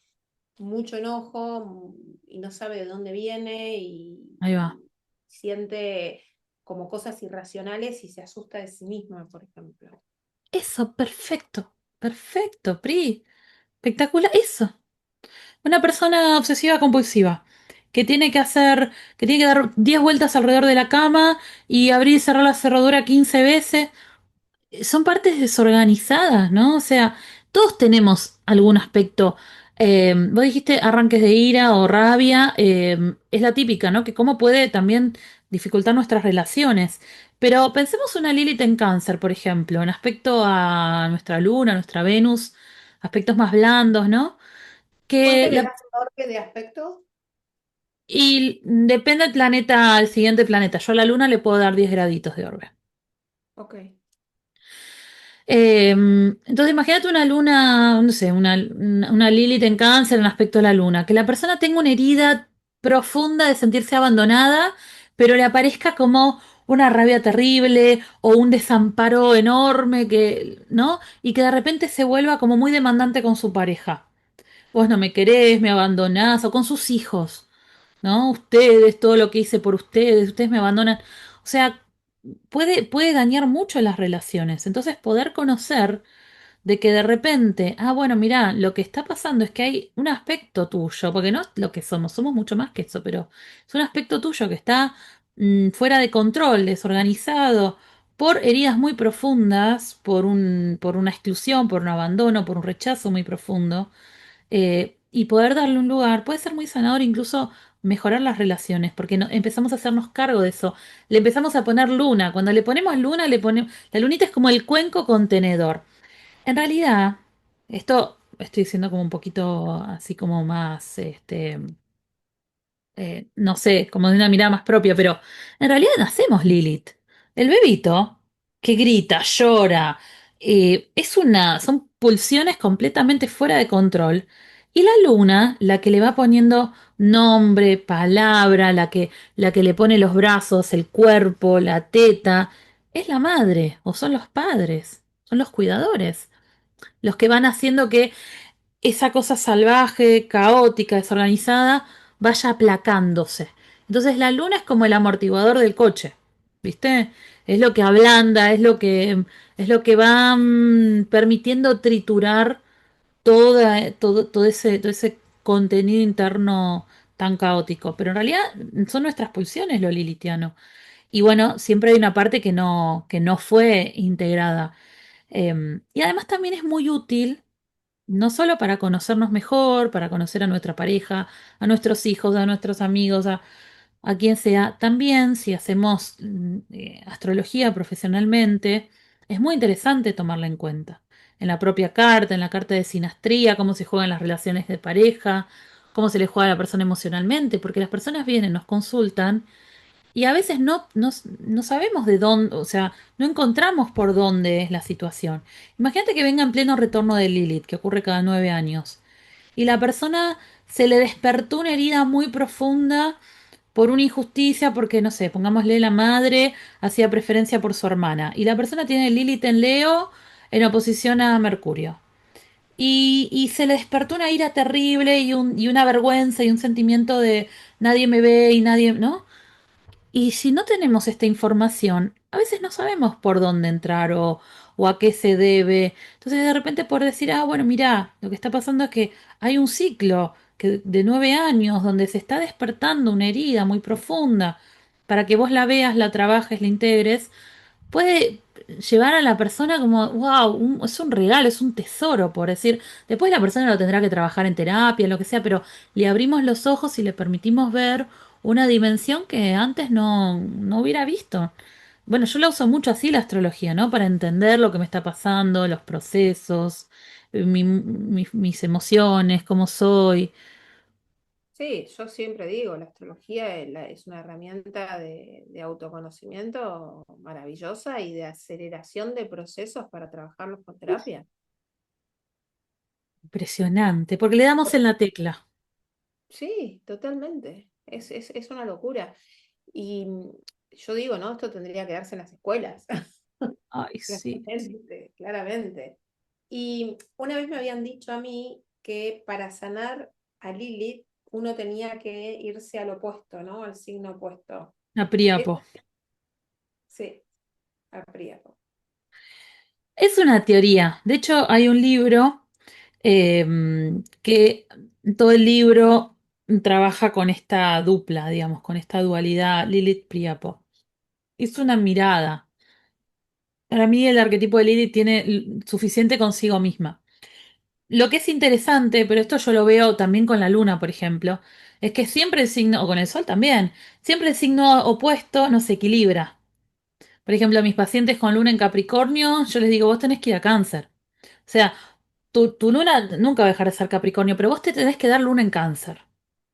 mucho enojo y no sabe de dónde viene ahí va. y siente como cosas irracionales y se asusta de sí misma, por ejemplo. Eso, perfecto, perfecto, Pri, espectacular, eso. Una persona obsesiva compulsiva que tiene que hacer, que tiene que dar 10 vueltas alrededor de la cama y abrir y cerrar la cerradura 15 veces. Son partes desorganizadas, ¿no? O sea, todos tenemos algún aspecto. Vos dijiste arranques de ira o rabia, es la típica, ¿no? Que cómo puede también dificultar nuestras relaciones. Pero pensemos una Lilith en cáncer, por ejemplo, en aspecto a nuestra luna, nuestra Venus, aspectos más blandos, ¿no? ¿Cuánto Que le das a Orbe de aspecto? y depende del planeta, al siguiente planeta. Yo a la luna le puedo dar 10 graditos de orbe. Ok. Entonces imagínate una luna, no sé, una Lilith en cáncer en aspecto a la luna, que la persona tenga una herida profunda de sentirse abandonada, pero le aparezca como una rabia terrible o un desamparo enorme que, ¿no? Y que de repente se vuelva como muy demandante con su pareja. Vos no me querés, me abandonás, o con sus hijos, ¿no? Ustedes, todo lo que hice por ustedes me abandonan. O sea, puede dañar mucho las relaciones. Entonces, poder conocer de que de repente, bueno, mirá, lo que está pasando es que hay un aspecto tuyo, porque no es lo que somos, somos mucho más que eso, pero es un aspecto tuyo que está fuera de control, desorganizado, por heridas muy profundas, por una exclusión, por un abandono, por un rechazo muy profundo, y poder darle un lugar puede ser muy sanador, incluso mejorar las relaciones, porque empezamos a hacernos cargo de eso. Le empezamos a poner luna. Cuando le ponemos luna, le ponemos. La lunita es como el cuenco contenedor. En realidad, esto estoy diciendo como un poquito así como más, no sé, como de una mirada más propia, pero en realidad nacemos Lilith. El bebito que grita, llora, son pulsiones completamente fuera de control. Y la luna, la que le va poniendo nombre, palabra, la que le pone los brazos, el cuerpo, la teta, es la madre o son los padres, son los cuidadores, los que van haciendo que esa cosa salvaje, caótica, desorganizada, vaya aplacándose. Entonces la luna es como el amortiguador del coche, ¿viste? Es lo que ablanda, es lo que va permitiendo triturar todo ese contenido interno tan caótico. Pero en realidad son nuestras pulsiones lo lilitiano. Y bueno, siempre hay una parte que no fue integrada. Y además también es muy útil no solo para conocernos mejor, para conocer a nuestra pareja, a nuestros hijos, a nuestros amigos, a quien sea, también si hacemos astrología profesionalmente, es muy interesante tomarla en cuenta. En la propia carta, en la carta de sinastría, cómo se juegan las relaciones de pareja, cómo se le juega a la persona emocionalmente, porque las personas vienen, nos consultan y a veces no sabemos de dónde, o sea, no encontramos por dónde es la situación. Imagínate que venga en pleno retorno de Lilith, que ocurre cada 9 años, y la persona se le despertó una herida muy profunda por una injusticia, porque, no sé, pongámosle la madre hacía preferencia por su hermana, y la persona tiene Lilith en Leo en oposición a Mercurio. Y se le despertó una ira terrible y una vergüenza y un sentimiento de nadie me ve y nadie, ¿no? Y si no tenemos esta información, a veces no sabemos por dónde entrar o a qué se debe. Entonces de repente por decir, bueno, mira, lo que está pasando es que hay un ciclo de 9 años donde se está despertando una herida muy profunda para que vos la veas, la trabajes, la integres. puede llevar a la persona como, wow, es un regalo, es un tesoro, por decir. Después la persona lo tendrá que trabajar en terapia, lo que sea, pero le abrimos los ojos y le permitimos ver una dimensión que antes no hubiera visto. Bueno, yo la uso mucho así la astrología, ¿no? Para entender lo que me está pasando, los procesos, mis emociones, cómo soy. Sí, yo siempre digo, la astrología es una herramienta de autoconocimiento maravillosa y de aceleración de procesos para trabajarlos con terapia. Impresionante, porque le damos en la tecla. Sí, totalmente. Es una locura. Y yo digo, ¿no? Esto tendría que darse en las escuelas. Ay, sí. Claramente, claramente. Y una vez me habían dicho a mí que para sanar a Lilith uno tenía que irse al opuesto, ¿no? Al signo opuesto. La Es- Priapo. Sí, a Príapo. Es una teoría. De hecho, hay un libro que todo el libro trabaja con esta dupla, digamos, con esta dualidad Lilith-Priapo. Es una mirada. Para mí el arquetipo de Lilith tiene suficiente consigo misma. Lo que es interesante, pero esto yo lo veo también con la luna, por ejemplo, es que siempre el signo, o con el sol también, siempre el signo opuesto nos equilibra. Por ejemplo, a mis pacientes con luna en Capricornio, yo les digo, vos tenés que ir a Cáncer. O sea, tu luna nunca va a dejar de ser Capricornio, pero vos te tenés que dar luna en Cáncer.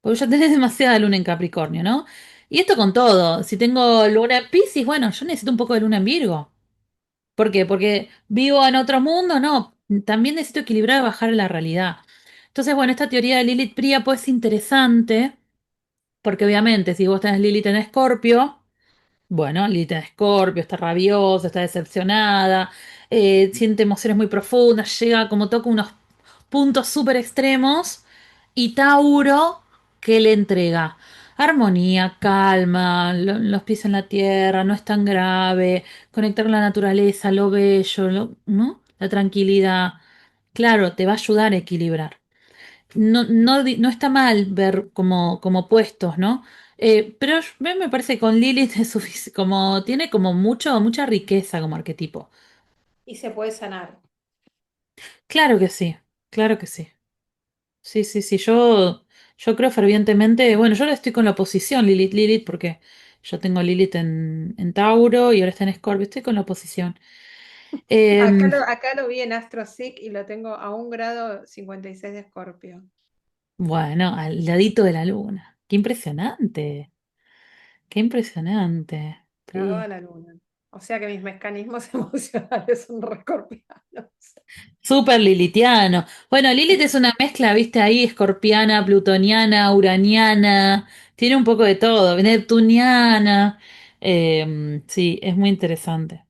Porque ya tenés demasiada luna en Capricornio, ¿no? Y esto con todo. Si tengo luna en Piscis, bueno, yo necesito un poco de luna en Virgo. ¿Por qué? Porque vivo en otro mundo, no. También necesito equilibrar y bajar a la realidad. Entonces, bueno, esta teoría de Lilith Príapo es interesante, porque obviamente, si vos tenés Lilith en Escorpio, bueno, Lilith en Escorpio está rabiosa, está decepcionada, siente emociones muy profundas, llega como toca unos puntos súper extremos. Y Tauro, ¿qué le entrega? Armonía, calma, los pies en la tierra, no es tan grave, conectar con la naturaleza, lo bello, ¿no? La tranquilidad. Claro, te va a ayudar a equilibrar. No está mal ver como opuestos, ¿no? Pero me parece que con Lilith es como tiene como mucha riqueza como arquetipo. Y se puede sanar. Claro que sí, claro que sí. Sí, sí, sí, yo creo fervientemente, bueno, yo ahora estoy con la oposición, Lilith, porque yo tengo Lilith en Tauro y ahora está en Escorpio, estoy con la oposición. Em, Acá lo vi en AstroSeek y lo tengo a 1 grado 56 de Escorpio. bueno, al ladito de la luna. Qué impresionante. Pegado a Sí. la luna. O sea que mis mecanismos emocionales son rescorpianos. Súper lilitiano. Bueno, Lilith es una mezcla, viste, ahí, escorpiana, plutoniana, uraniana, tiene un poco de todo, neptuniana. Sí, es muy interesante.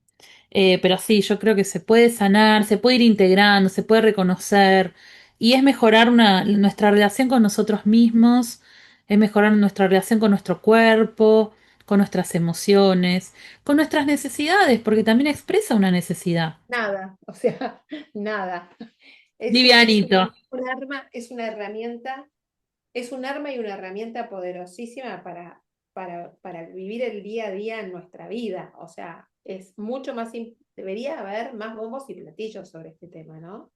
Pero sí, yo creo que se puede sanar, se puede ir integrando, se puede reconocer y es mejorar nuestra relación con nosotros mismos, es mejorar nuestra relación con nuestro cuerpo, con nuestras emociones, con nuestras necesidades, porque también expresa una necesidad. Nada, o sea, nada. Es Livianito. un arma, es una herramienta, es un arma y una herramienta poderosísima para vivir el día a día en nuestra vida. O sea, es mucho más, debería haber más bombos y platillos sobre este tema, ¿no?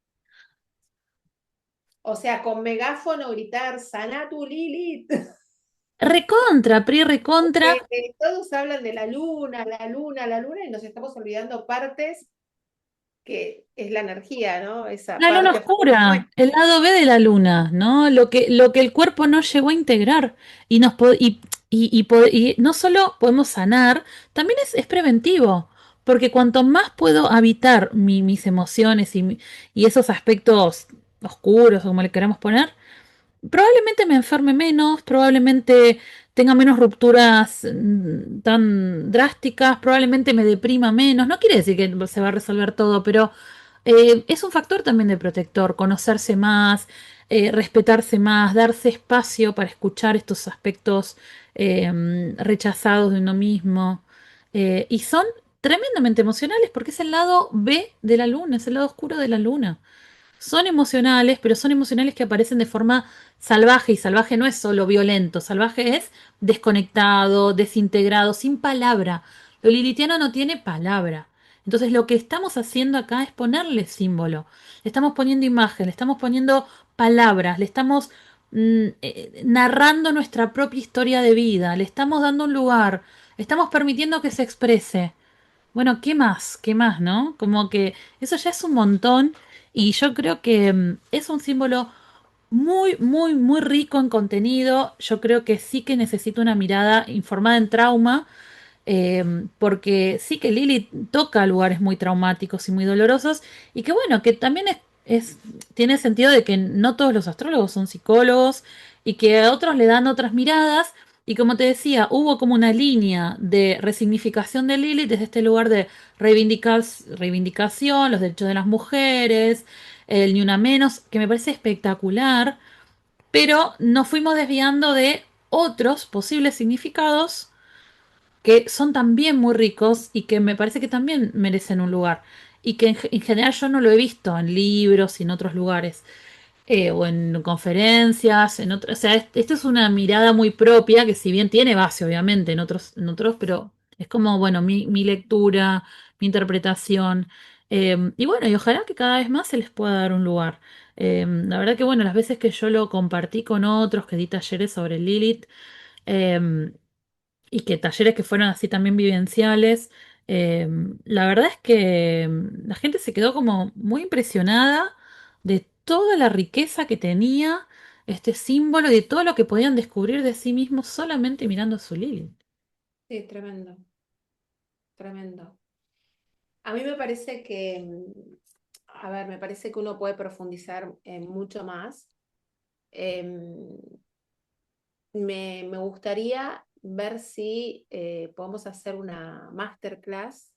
O sea, con megáfono gritar, sana tu Lilith. Recontra, PRI recontra. Todos hablan de la luna, la luna, la luna, y nos estamos olvidando partes que es la energía, ¿no? Esa La luna parte oscura oscura, nuestra. el lado B de la luna, ¿no? Lo que el cuerpo no llegó a integrar. Y, nos po- y no solo podemos sanar, también es preventivo. Porque cuanto más puedo habitar mis emociones y esos aspectos oscuros, como le queramos poner, probablemente me enferme menos, probablemente tenga menos rupturas tan drásticas, probablemente me deprima menos. No quiere decir que se va a resolver todo, pero es un factor también de protector, conocerse más, respetarse más, darse espacio para escuchar estos aspectos rechazados de uno mismo. Y son tremendamente emocionales porque es el lado B de la luna, es el lado oscuro de la luna. Son emocionales, pero son emocionales que aparecen de forma salvaje, y salvaje no es solo violento, salvaje es desconectado, desintegrado, sin palabra. Lo lilitiano no tiene palabra. Entonces lo que estamos haciendo acá es ponerle símbolo. Le estamos poniendo imagen, le estamos poniendo palabras, le estamos narrando nuestra propia historia de vida, le estamos dando un lugar, estamos permitiendo que se exprese. Bueno, ¿qué más? ¿Qué más, no? Como que eso ya es un montón y yo creo que es un símbolo muy, muy, muy rico en contenido. Yo creo que sí que necesita una mirada informada en trauma, porque sí que Lili toca lugares muy traumáticos y muy dolorosos y que bueno, que también tiene sentido de que no todos los astrólogos son psicólogos y que a otros le dan otras miradas. Y como te decía, hubo como una línea de resignificación de Lilith desde este lugar de reivindicación, los derechos de las mujeres, el ni una menos, que me parece espectacular, pero nos fuimos desviando de otros posibles significados que son también muy ricos y que me parece que también merecen un lugar. Y que en general yo no lo he visto en libros y en otros lugares, o en conferencias, en otros. O sea, esta es una mirada muy propia que si bien tiene base, obviamente, en otros, pero es como, bueno, mi lectura, mi interpretación. Y bueno, y ojalá que cada vez más se les pueda dar un lugar. La verdad que, bueno, las veces que yo lo compartí con otros, que di talleres sobre Lilith, eh, y que talleres que fueron así también vivenciales. eh, la verdad es que la gente se quedó como muy impresionada de toda la riqueza que tenía este símbolo y de todo lo que podían descubrir de sí mismos solamente mirando su Lilith. Sí, tremendo, tremendo. A mí me parece que, a ver, me parece que uno puede profundizar en mucho más. Em, me gustaría ver si podemos hacer una masterclass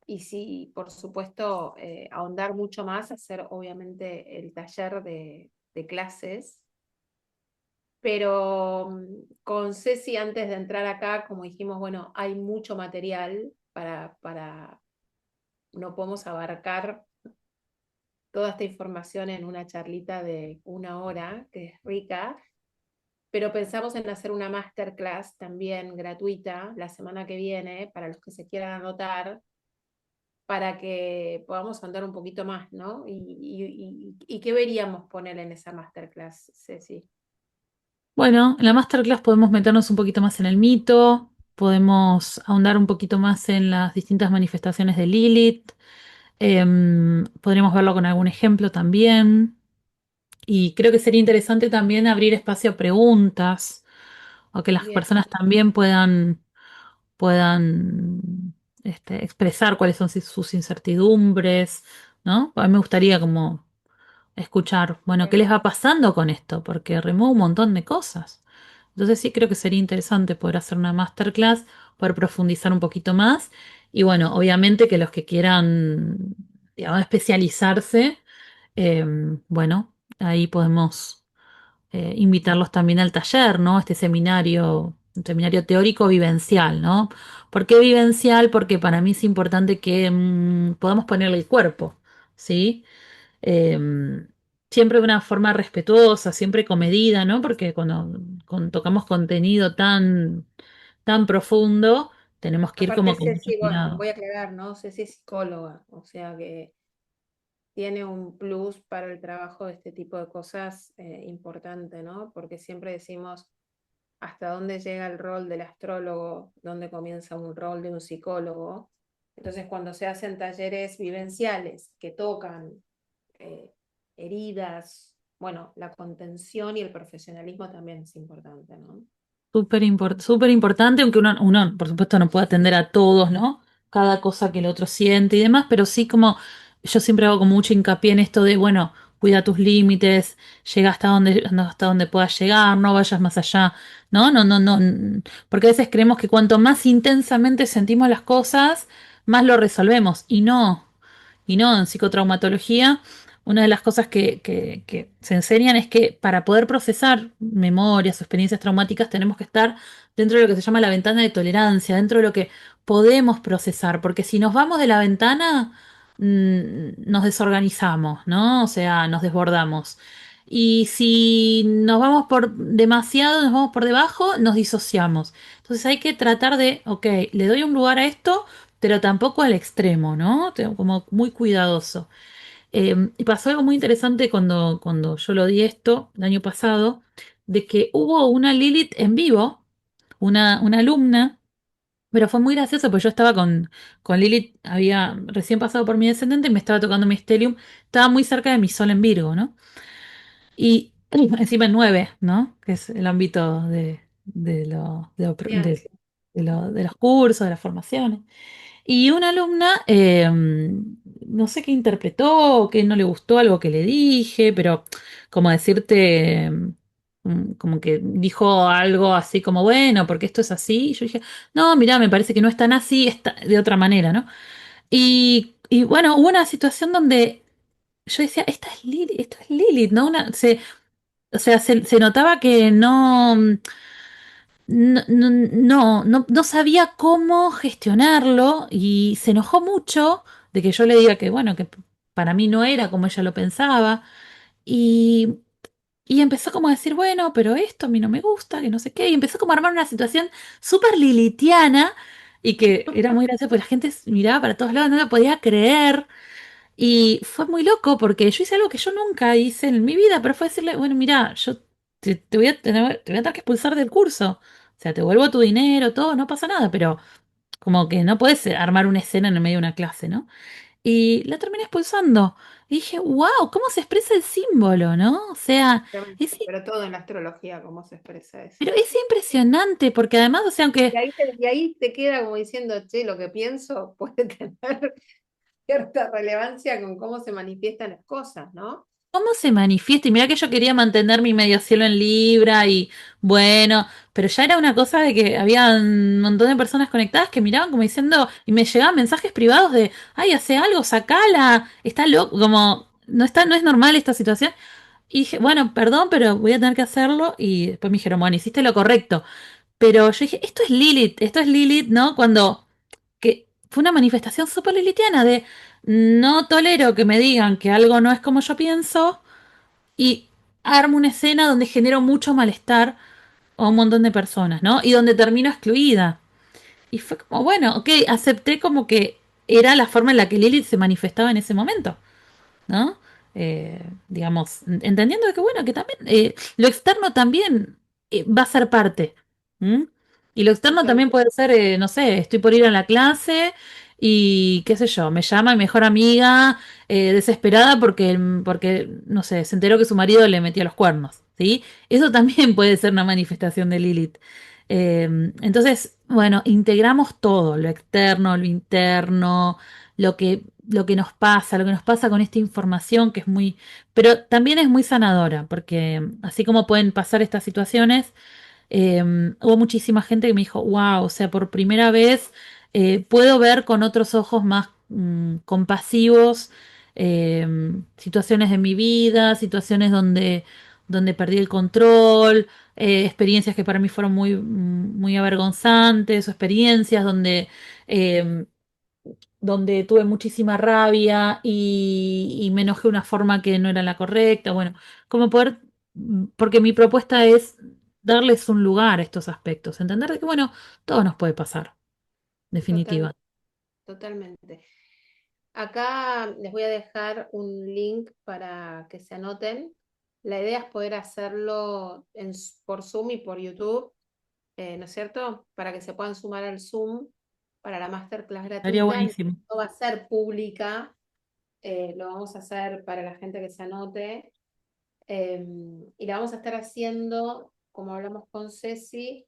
y si, por supuesto, ahondar mucho más, hacer obviamente el taller de clases. Pero con Ceci, antes de entrar acá, como dijimos, bueno, hay mucho material no podemos abarcar toda esta información en una charlita de 1 hora, que es rica, pero pensamos en hacer una masterclass también gratuita la semana que viene para los que se quieran anotar, para que podamos andar un poquito más, ¿no? ¿Y qué veríamos poner en esa masterclass, Ceci? Bueno, en la masterclass podemos meternos un poquito más en el mito, podemos ahondar un poquito más en las distintas manifestaciones de Lilith, podríamos verlo con algún ejemplo también. Y creo que sería interesante también abrir espacio a preguntas o que las Bien, personas también puedan expresar cuáles son sus incertidumbres, ¿no? A mí me gustaría como escuchar, bueno, ¿qué bien. les va pasando con esto? Porque remueve un montón de cosas. Entonces sí creo que sería interesante poder hacer una masterclass, poder profundizar un poquito más. Y bueno, obviamente que los que quieran, digamos, especializarse, bueno, ahí podemos invitarlos también al taller, ¿no? Este seminario, un seminario teórico vivencial, ¿no? ¿Por qué vivencial? Porque para mí es importante que podamos ponerle el cuerpo, ¿sí? Eh, Siempre de una forma respetuosa, siempre comedida, ¿no? Porque cuando tocamos contenido tan profundo, tenemos que ir como Aparte, con mucho Ceci, bueno, cuidado. voy a aclarar, ¿no? Ceci es psicóloga, o sea que tiene un plus para el trabajo de este tipo de cosas importante, ¿no? Porque siempre decimos hasta dónde llega el rol del astrólogo, dónde comienza un rol de un psicólogo. Entonces, cuando se hacen talleres vivenciales que tocan eh, heridas, bueno, la contención y el profesionalismo también es importante, ¿no? Súper importante, aunque uno, por supuesto, no puede atender a todos, ¿no? Cada cosa que el otro siente y demás, pero sí como yo siempre hago como mucho hincapié en esto de, bueno, cuida tus límites, llega hasta donde puedas llegar, no vayas más allá, ¿no? No, no, no, porque a veces creemos que cuanto más intensamente sentimos las cosas, más lo resolvemos, y no, en psicotraumatología. Una de las cosas que se enseñan es que para poder procesar memorias o experiencias traumáticas tenemos que estar dentro de lo que se llama la ventana de tolerancia, dentro de lo que podemos procesar, porque si nos vamos de la ventana, nos desorganizamos, ¿no? O sea, nos desbordamos. y si nos vamos por demasiado, nos vamos por debajo, nos disociamos. Entonces hay que tratar de, ok, le doy un lugar a esto, pero tampoco al extremo, ¿no? Como muy cuidadoso. Y pasó algo muy interesante cuando yo lo di esto el año pasado, de que hubo una Lilith en vivo, una alumna, pero fue muy gracioso porque yo estaba con Lilith, había recién pasado por mi descendente y me estaba tocando mi stellium, estaba muy cerca de mi sol en Virgo, ¿no? Y encima en 9, ¿no? Que es el ámbito Bien. de los cursos, de las formaciones. Y una alumna, no sé qué interpretó, que no le gustó algo que le dije, pero como decirte, como que dijo algo así como, bueno, porque esto es así. Y yo dije, no, mira, me parece que no es tan así, está de otra manera, ¿no? Y bueno, hubo una situación donde yo decía, esta es Lilith, esto es Lilith, ¿no? O sea, se notaba que no sabía cómo gestionarlo y se enojó mucho de que yo le diga que, bueno, que para mí no era como ella lo pensaba. Y, y empezó como a decir, bueno, pero esto a mí no me gusta, que no sé qué. Y empezó como a armar una situación súper lilitiana y que era muy gracioso porque la gente miraba para todos lados, no lo podía creer. Y fue muy loco porque yo hice algo que yo nunca hice en mi vida, pero fue decirle, bueno, mira, yo te voy a tener que expulsar del curso. O sea, te vuelvo tu dinero, todo, no pasa nada, pero como que no puedes armar una escena en el medio de una clase, ¿no? Y la terminé expulsando. Y dije, wow, ¿cómo se expresa el símbolo, ¿no? O sea, Obviamente, es, pero todo en la astrología, ¿cómo se expresa eso? pero es impresionante porque además, o sea, aunque Y ahí te queda como diciendo, che, lo que pienso puede tener cierta relevancia con cómo se manifiestan las cosas, ¿no? ¿cómo se manifiesta? Y mira que yo quería mantener mi medio cielo en Libra y bueno, pero ya era una cosa de que había un montón de personas conectadas que miraban como diciendo, y me llegaban mensajes privados de, ay, hace algo, sacala, está loco, como, no es normal esta situación. Y dije, bueno, perdón, pero voy a tener que hacerlo. Y después me dijeron, bueno, hiciste lo correcto. Pero yo dije, esto es Lilith, ¿no? Cuando que fue una manifestación súper lilithiana de no tolero que me digan que algo no es como yo pienso y armo una escena donde genero mucho malestar a un montón de personas, ¿no? Y donde termino excluida. Y fue como, bueno, ok, acepté como que era la forma en la que Lilith se manifestaba en ese momento, ¿no? Digamos, entendiendo que bueno, que también lo externo también va a ser parte. ¿M? Y lo externo también Totalmente. puede ser, no sé, estoy por ir a la clase y qué sé yo, me llama mi mejor amiga desesperada porque, no sé, se enteró que su marido le metía los cuernos, ¿sí? Eso también puede ser una manifestación de Lilith. Entonces, bueno, integramos todo, lo externo, lo interno, lo que nos pasa con esta información que es muy, pero también es muy sanadora, porque así como pueden pasar estas situaciones, eh, hubo muchísima gente que me dijo, wow, o sea, por primera vez puedo ver con otros ojos más compasivos eh, situaciones de mi vida, situaciones donde perdí el control, experiencias que para mí fueron muy avergonzantes, o experiencias eh, donde tuve muchísima rabia y me enojé de una forma que no era la correcta. Bueno, como poder, porque mi propuesta es darles un lugar a estos aspectos, entender de que, bueno, todo nos puede pasar, definitiva. Totalmente, totalmente. Acá les voy a dejar un link para que se anoten. La idea es poder hacerlo por Zoom y por YouTube, ¿no es cierto? Para que se puedan sumar al Zoom para la masterclass Estaría gratuita. No buenísimo. va a ser pública, lo vamos a hacer para la gente que se anote. Y la vamos a estar haciendo, como hablamos con Ceci,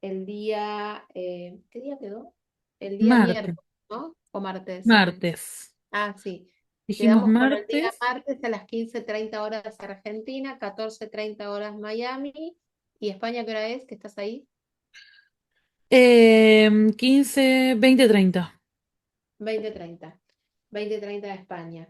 el día, ¿qué día quedó? El día Martes, miércoles, ¿no? O martes. martes. Ah, sí. Dijimos Quedamos con el día martes. martes a las 15:30 horas Argentina, 14:30 horas Miami. ¿Y España qué hora es? ¿Que estás ahí? 15, 20, 30. 20:30. 20:30 de España.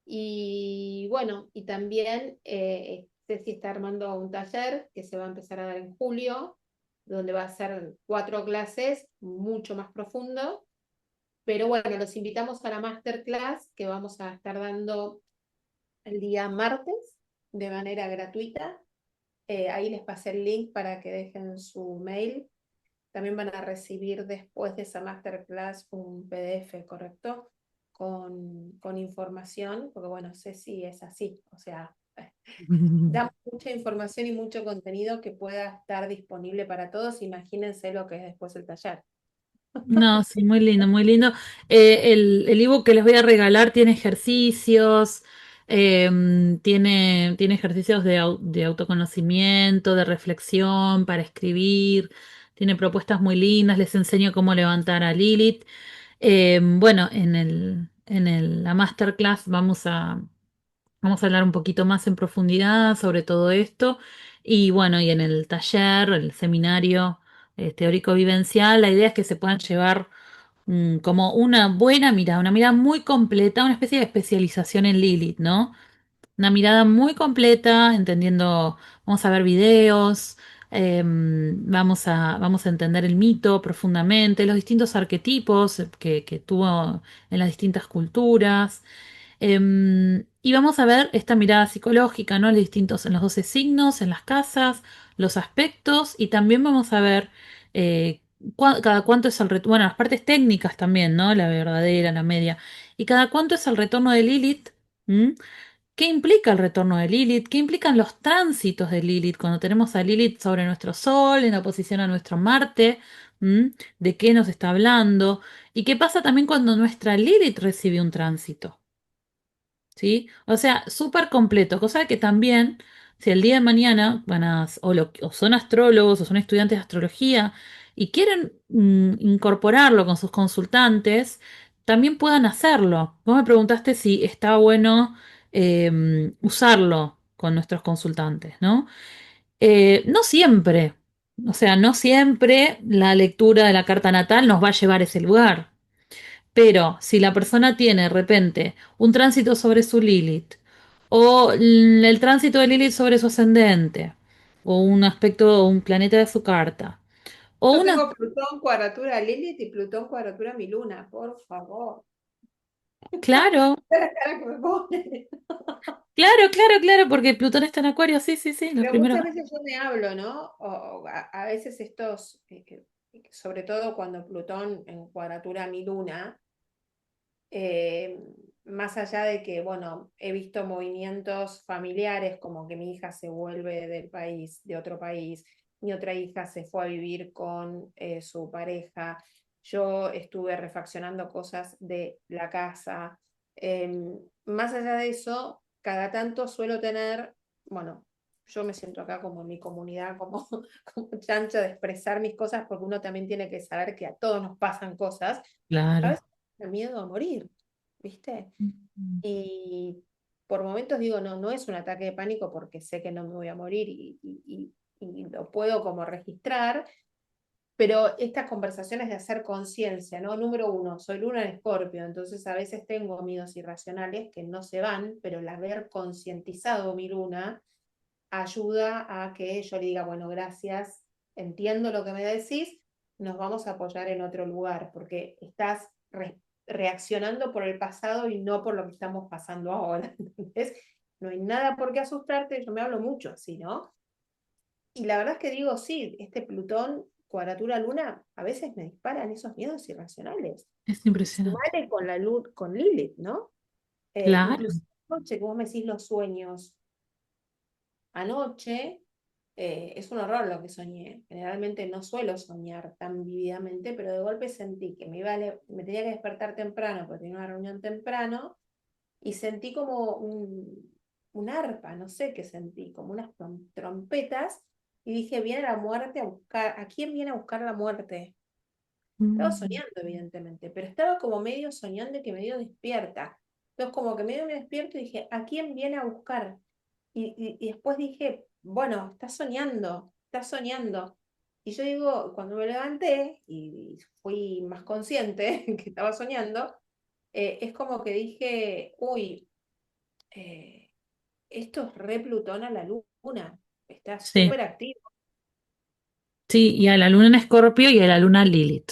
Y bueno, y también Ceci está armando un taller que se va a empezar a dar en julio, donde va a ser 4 clases, mucho más profundo. Pero bueno, los invitamos a la masterclass que vamos a estar dando el día martes. de manera gratuita. Ahí les pasé el link para que dejen su mail. También van a recibir después de esa masterclass un PDF, ¿correcto? Con información, porque bueno, sé si es así, o sea, damos mucha información y mucho contenido que pueda estar disponible para todos. Imagínense lo que es después el taller. No, sí, muy lindo, muy lindo. El ebook que les voy a regalar tiene ejercicios, tiene ejercicios de autoconocimiento, de reflexión, para escribir, tiene propuestas muy lindas, les enseño cómo levantar a Lilith. Bueno, la masterclass vamos a hablar un poquito más en profundidad sobre todo esto. Y bueno, y en el taller, el seminario teórico vivencial, la idea es que se puedan llevar como una mirada muy completa, una especie de especialización en Lilith, ¿no? Una mirada muy completa, entendiendo, vamos a ver videos, vamos a entender el mito profundamente, los distintos arquetipos que tuvo en las distintas culturas. Y vamos a ver esta mirada psicológica, ¿no? Los distintos, en los 12 signos, en las casas, los aspectos, y también vamos a ver cada cuánto es el retorno, bueno, las partes técnicas también, ¿no? La verdadera, la media. Y cada cuánto es el retorno de Lilith. ¿M? ¿Qué implica el retorno de Lilith? ¿Qué implican los tránsitos de Lilith cuando tenemos a Lilith sobre nuestro Sol, en oposición a nuestro Marte? ¿M? ¿De qué nos está hablando? ¿Y qué pasa también cuando nuestra Lilith recibe un tránsito? ¿Sí? O sea, súper completo, cosa que también, si el día de mañana o son astrólogos o son estudiantes de astrología y quieren incorporarlo con sus consultantes, también puedan hacerlo. Vos me preguntaste si está bueno usarlo con nuestros consultantes, ¿no? No siempre, o sea, no siempre la lectura de la carta natal nos va a llevar a ese lugar. Pero si la persona tiene de repente un tránsito sobre su Lilith, o el tránsito de Lilith sobre su ascendente, o un aspecto, o un planeta de su carta, o Yo una... tengo Plutón cuadratura Lilith y Plutón cuadratura mi luna, por favor. Claro, Mira la cara que me pone. claro, porque Plutón está en Acuario, sí, sí, sí, los Pero primeros... muchas veces yo me hablo, ¿no? A veces estos, sobre todo cuando Plutón en cuadratura mi luna, eh, más allá de que, bueno, he visto movimientos familiares como que mi hija se vuelve del país, de otro país, mi otra hija se fue a vivir con su pareja, yo estuve refaccionando cosas de la casa. Más allá de eso, cada tanto suelo tener, bueno, yo me siento acá como en mi comunidad, como, como chancha de expresar mis cosas, porque uno también tiene que saber que a todos nos pasan cosas. A Claro. veces me da miedo a morir, ¿viste? Y por momentos digo, no, no es un ataque de pánico porque sé que no me voy a morir y lo puedo como registrar, pero estas conversaciones de hacer conciencia, ¿no? Número uno, soy luna en Escorpio, entonces a veces tengo miedos irracionales que no se van, pero el haber concientizado mi luna ayuda a que yo le diga, bueno, gracias, entiendo lo que me decís, nos vamos a apoyar en otro lugar, porque estás reaccionando por el pasado y no por lo que estamos pasando ahora. Entonces, no hay nada por qué asustarte, yo me hablo mucho así, ¿no? Y la verdad es que digo, sí, este Plutón, cuadratura luna, a veces me disparan esos miedos irracionales. Es Y impresionante. sumale con la luz, con Lilith, ¿no? Claro. Incluso anoche, como me decís los sueños, anoche es un horror lo que soñé. Generalmente no suelo soñar tan vividamente, pero de golpe sentí que me tenía que despertar temprano porque tenía una reunión temprano y sentí como un arpa, no sé qué sentí, como unas trompetas y dije, viene la muerte a buscar, ¿a quién viene a buscar la muerte? Estaba Mm, soñando, evidentemente, pero estaba como medio soñando y que medio despierta. Entonces, como que medio me despierto y dije, ¿a quién viene a buscar? Y después dije, bueno, estás soñando, estás soñando. Y yo digo, cuando me levanté y fui más consciente que estaba soñando, es como que dije, uy, eh, esto es re Plutón a la luna, está sí, súper activo. sí, y a la luna en Escorpio y a la luna Lilith.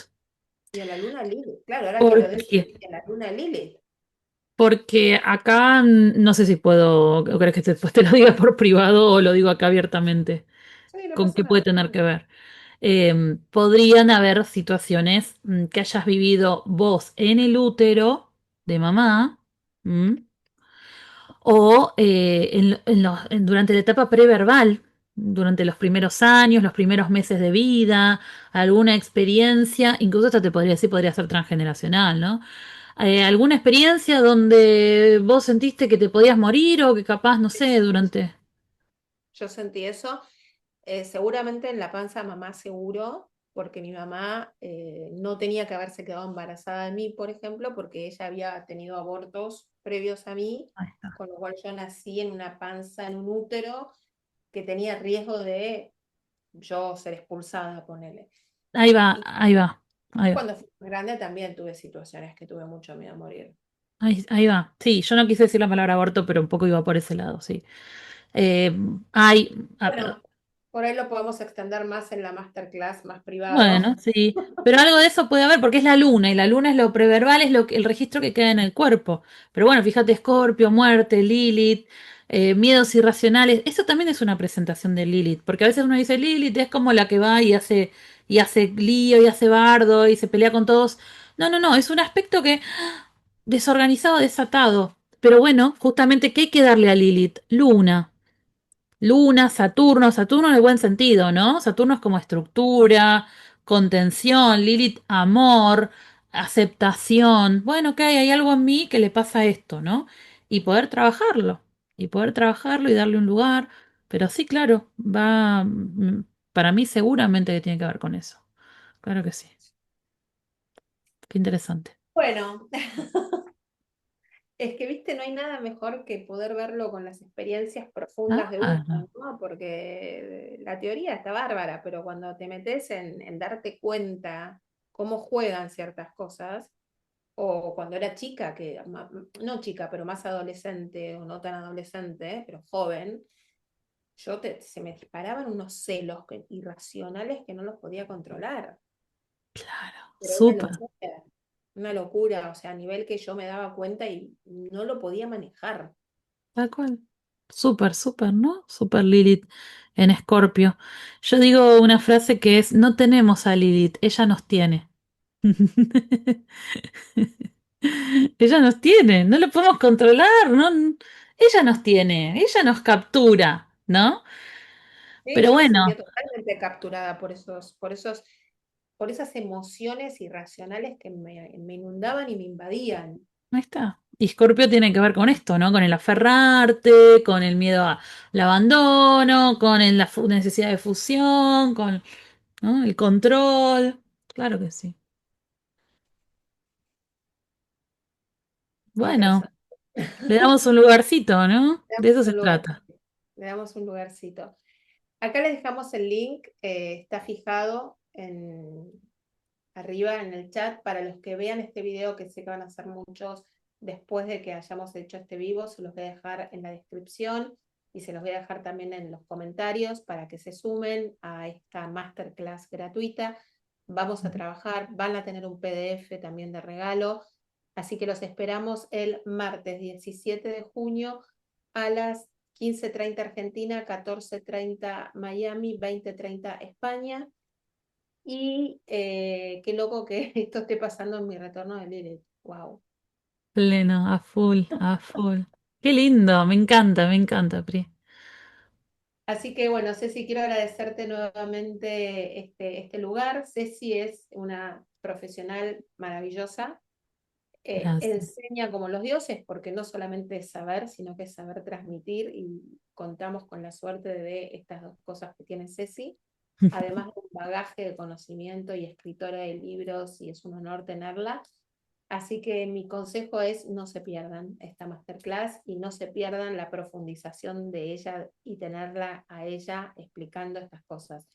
Y a la luna Lilith, claro, ahora que lo Porque decís, a la luna Lilith. Porque acá no sé si puedo, o crees que después te lo diga por privado o lo digo acá abiertamente. Sí, no ¿Con pasa qué puede nada. tener que ver? Podrían haber situaciones que hayas vivido vos en el útero de mamá, o durante la etapa preverbal, durante los primeros años, los primeros meses de vida, alguna experiencia, incluso hasta te podría decir, podría ser transgeneracional, ¿no? ¿Alguna experiencia donde vos sentiste que te podías morir o que capaz, no Sí, sé, sí, durante... yo sentí eso. Seguramente en la panza mamá seguro, porque mi mamá no tenía que haberse quedado embarazada de mí, por ejemplo, porque ella había tenido abortos previos a mí, Ahí está. con lo cual yo nací en una panza, en un útero que tenía riesgo de yo ser expulsada, ponele. Ahí va, Y ahí va, ahí va. cuando fui más grande también tuve situaciones que tuve mucho miedo a morir. Ahí va. Sí, yo no quise decir la palabra aborto, pero un poco iba por ese lado, sí. Eh, hay, a ver, Bueno, por ahí lo podemos extender más en la masterclass, más privado. bueno, sí, pero algo de eso puede haber porque es la luna y la luna es lo preverbal, es el registro que queda en el cuerpo. Pero bueno, fíjate, Escorpio, muerte, Lilith, miedos irracionales, eso también es una presentación de Lilith, porque a veces uno dice Lilith es como la que va y hace lío y hace bardo y se pelea con todos. No, no, no, es un aspecto que desorganizado, desatado. Pero bueno, justamente, ¿qué hay que darle a Lilith? Luna. Luna, Saturno, Saturno en el buen sentido, ¿no? Saturno es como estructura, contención, Lilith, amor, aceptación. Bueno, ok, hay algo en mí que le pasa esto, ¿no? Y poder trabajarlo, y poder trabajarlo y darle un lugar. Pero sí, claro, para mí seguramente que tiene que ver con eso. Claro que sí. Qué interesante. Bueno, es que, viste, no hay nada mejor que poder verlo con las experiencias profundas de uno, Ah, no. ¿no? Porque la teoría está bárbara, pero cuando te metes en darte cuenta cómo juegan ciertas cosas, o cuando era chica, no chica, pero más adolescente, o no tan adolescente, pero joven, se me disparaban unos celos irracionales que no los podía controlar. Claro, Pero una súper. locura, una locura, o sea, a nivel que yo me daba cuenta y no lo podía manejar. Tal cual. Súper, súper, ¿no? Súper Lilith en Escorpio. Yo digo una frase que es, no tenemos a Lilith, ella nos tiene. Ella nos tiene, no lo podemos controlar, ¿no? Ella nos tiene, ella nos captura, ¿no? Sí, Pero yo me bueno, sentía totalmente capturada por esas emociones irracionales que me inundaban y me invadían. ahí está. Y Escorpio tiene que ver con esto, ¿no? Con el aferrarte, con el miedo al abandono, con la necesidad de fusión, con, ¿no? El control. Claro que sí. Bueno. Interesante. Le damos un lugarcito, ¿no? Le De damos eso se un lugar, trata. le damos un lugarcito. Acá les dejamos el link, está fijado arriba en el chat para los que vean este video, que sé que van a ser muchos después de que hayamos hecho este vivo, se los voy a dejar en la descripción y se los voy a dejar también en los comentarios para que se sumen a esta masterclass gratuita. Vamos a trabajar, van a tener un PDF también de regalo, así que los esperamos el martes 17 de junio a las 15:30 Argentina, 14:30 Miami, 20:30 España. Y qué loco que esto esté pasando en mi retorno de Lilith. Wow. Pleno, a full, a full. Qué lindo, me encanta, Pri. Así que bueno, Ceci, quiero agradecerte nuevamente este lugar. Ceci es una profesional maravillosa. Gracias. Enseña como los dioses, porque no solamente es saber, sino que es saber transmitir y contamos con la suerte de estas dos cosas que tiene Ceci, además de un bagaje de conocimiento y escritora de libros, y es un honor tenerla. Así que mi consejo es no se pierdan esta masterclass y no se pierdan la profundización de ella y tenerla a ella explicando estas cosas,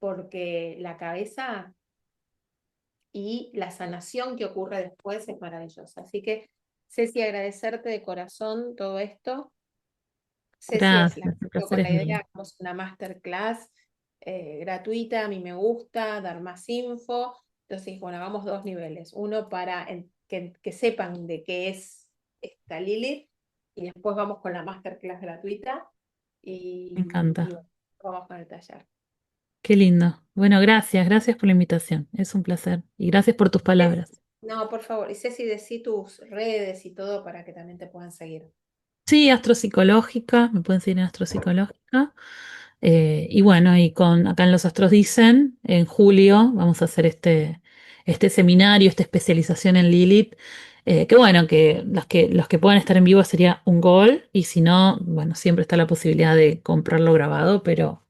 porque la cabeza y la sanación que ocurre después es maravillosa. Así que, Ceci, agradecerte de corazón todo esto. Ceci es la Gracias, que el quedó placer con es la mío. idea, hagamos una masterclass gratuita, a mí me gusta dar más info. Entonces, bueno, hagamos dos niveles. Uno para que sepan de qué es está Lilith, y después vamos con la masterclass gratuita Me y encanta. bueno, vamos con el taller. Qué lindo. Bueno, gracias, gracias por la invitación. Es un placer. Y gracias por tus palabras. No, por favor, y Ceci, decí tus redes y todo para que también te puedan seguir. Sí, Astropsicológica, me pueden seguir en Astropsicológica. Y bueno, y con acá en Los Astros Dicen, en julio vamos a hacer este seminario, esta especialización en Lilith. Que bueno, que los que puedan estar en vivo sería un gol, y si no, bueno, siempre está la posibilidad de comprarlo grabado, pero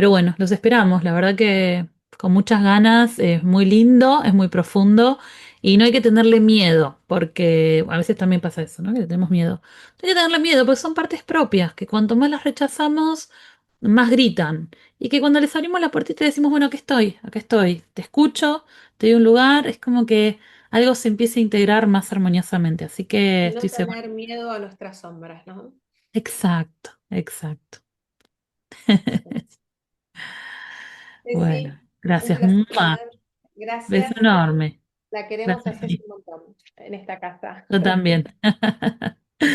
bueno, los esperamos. La verdad que con muchas ganas, es muy lindo, es muy profundo y no hay que tenerle miedo, porque a veces también pasa eso, ¿no? Que le tenemos miedo. No hay que tenerle miedo, porque son partes propias, que cuanto más las rechazamos, más gritan. Y que cuando les abrimos la puertita y decimos, bueno, aquí estoy, te escucho, te doy un lugar, es como que algo se empieza a integrar más armoniosamente. Así que Y no estoy segura. tener miedo a nuestras sombras, ¿no? Exacto, exacto. Sí. Bueno, Ceci, un gracias. placer. Beso Gracias. enorme. La queremos a Gracias a Ceci ti. un montón en esta casa. Yo también.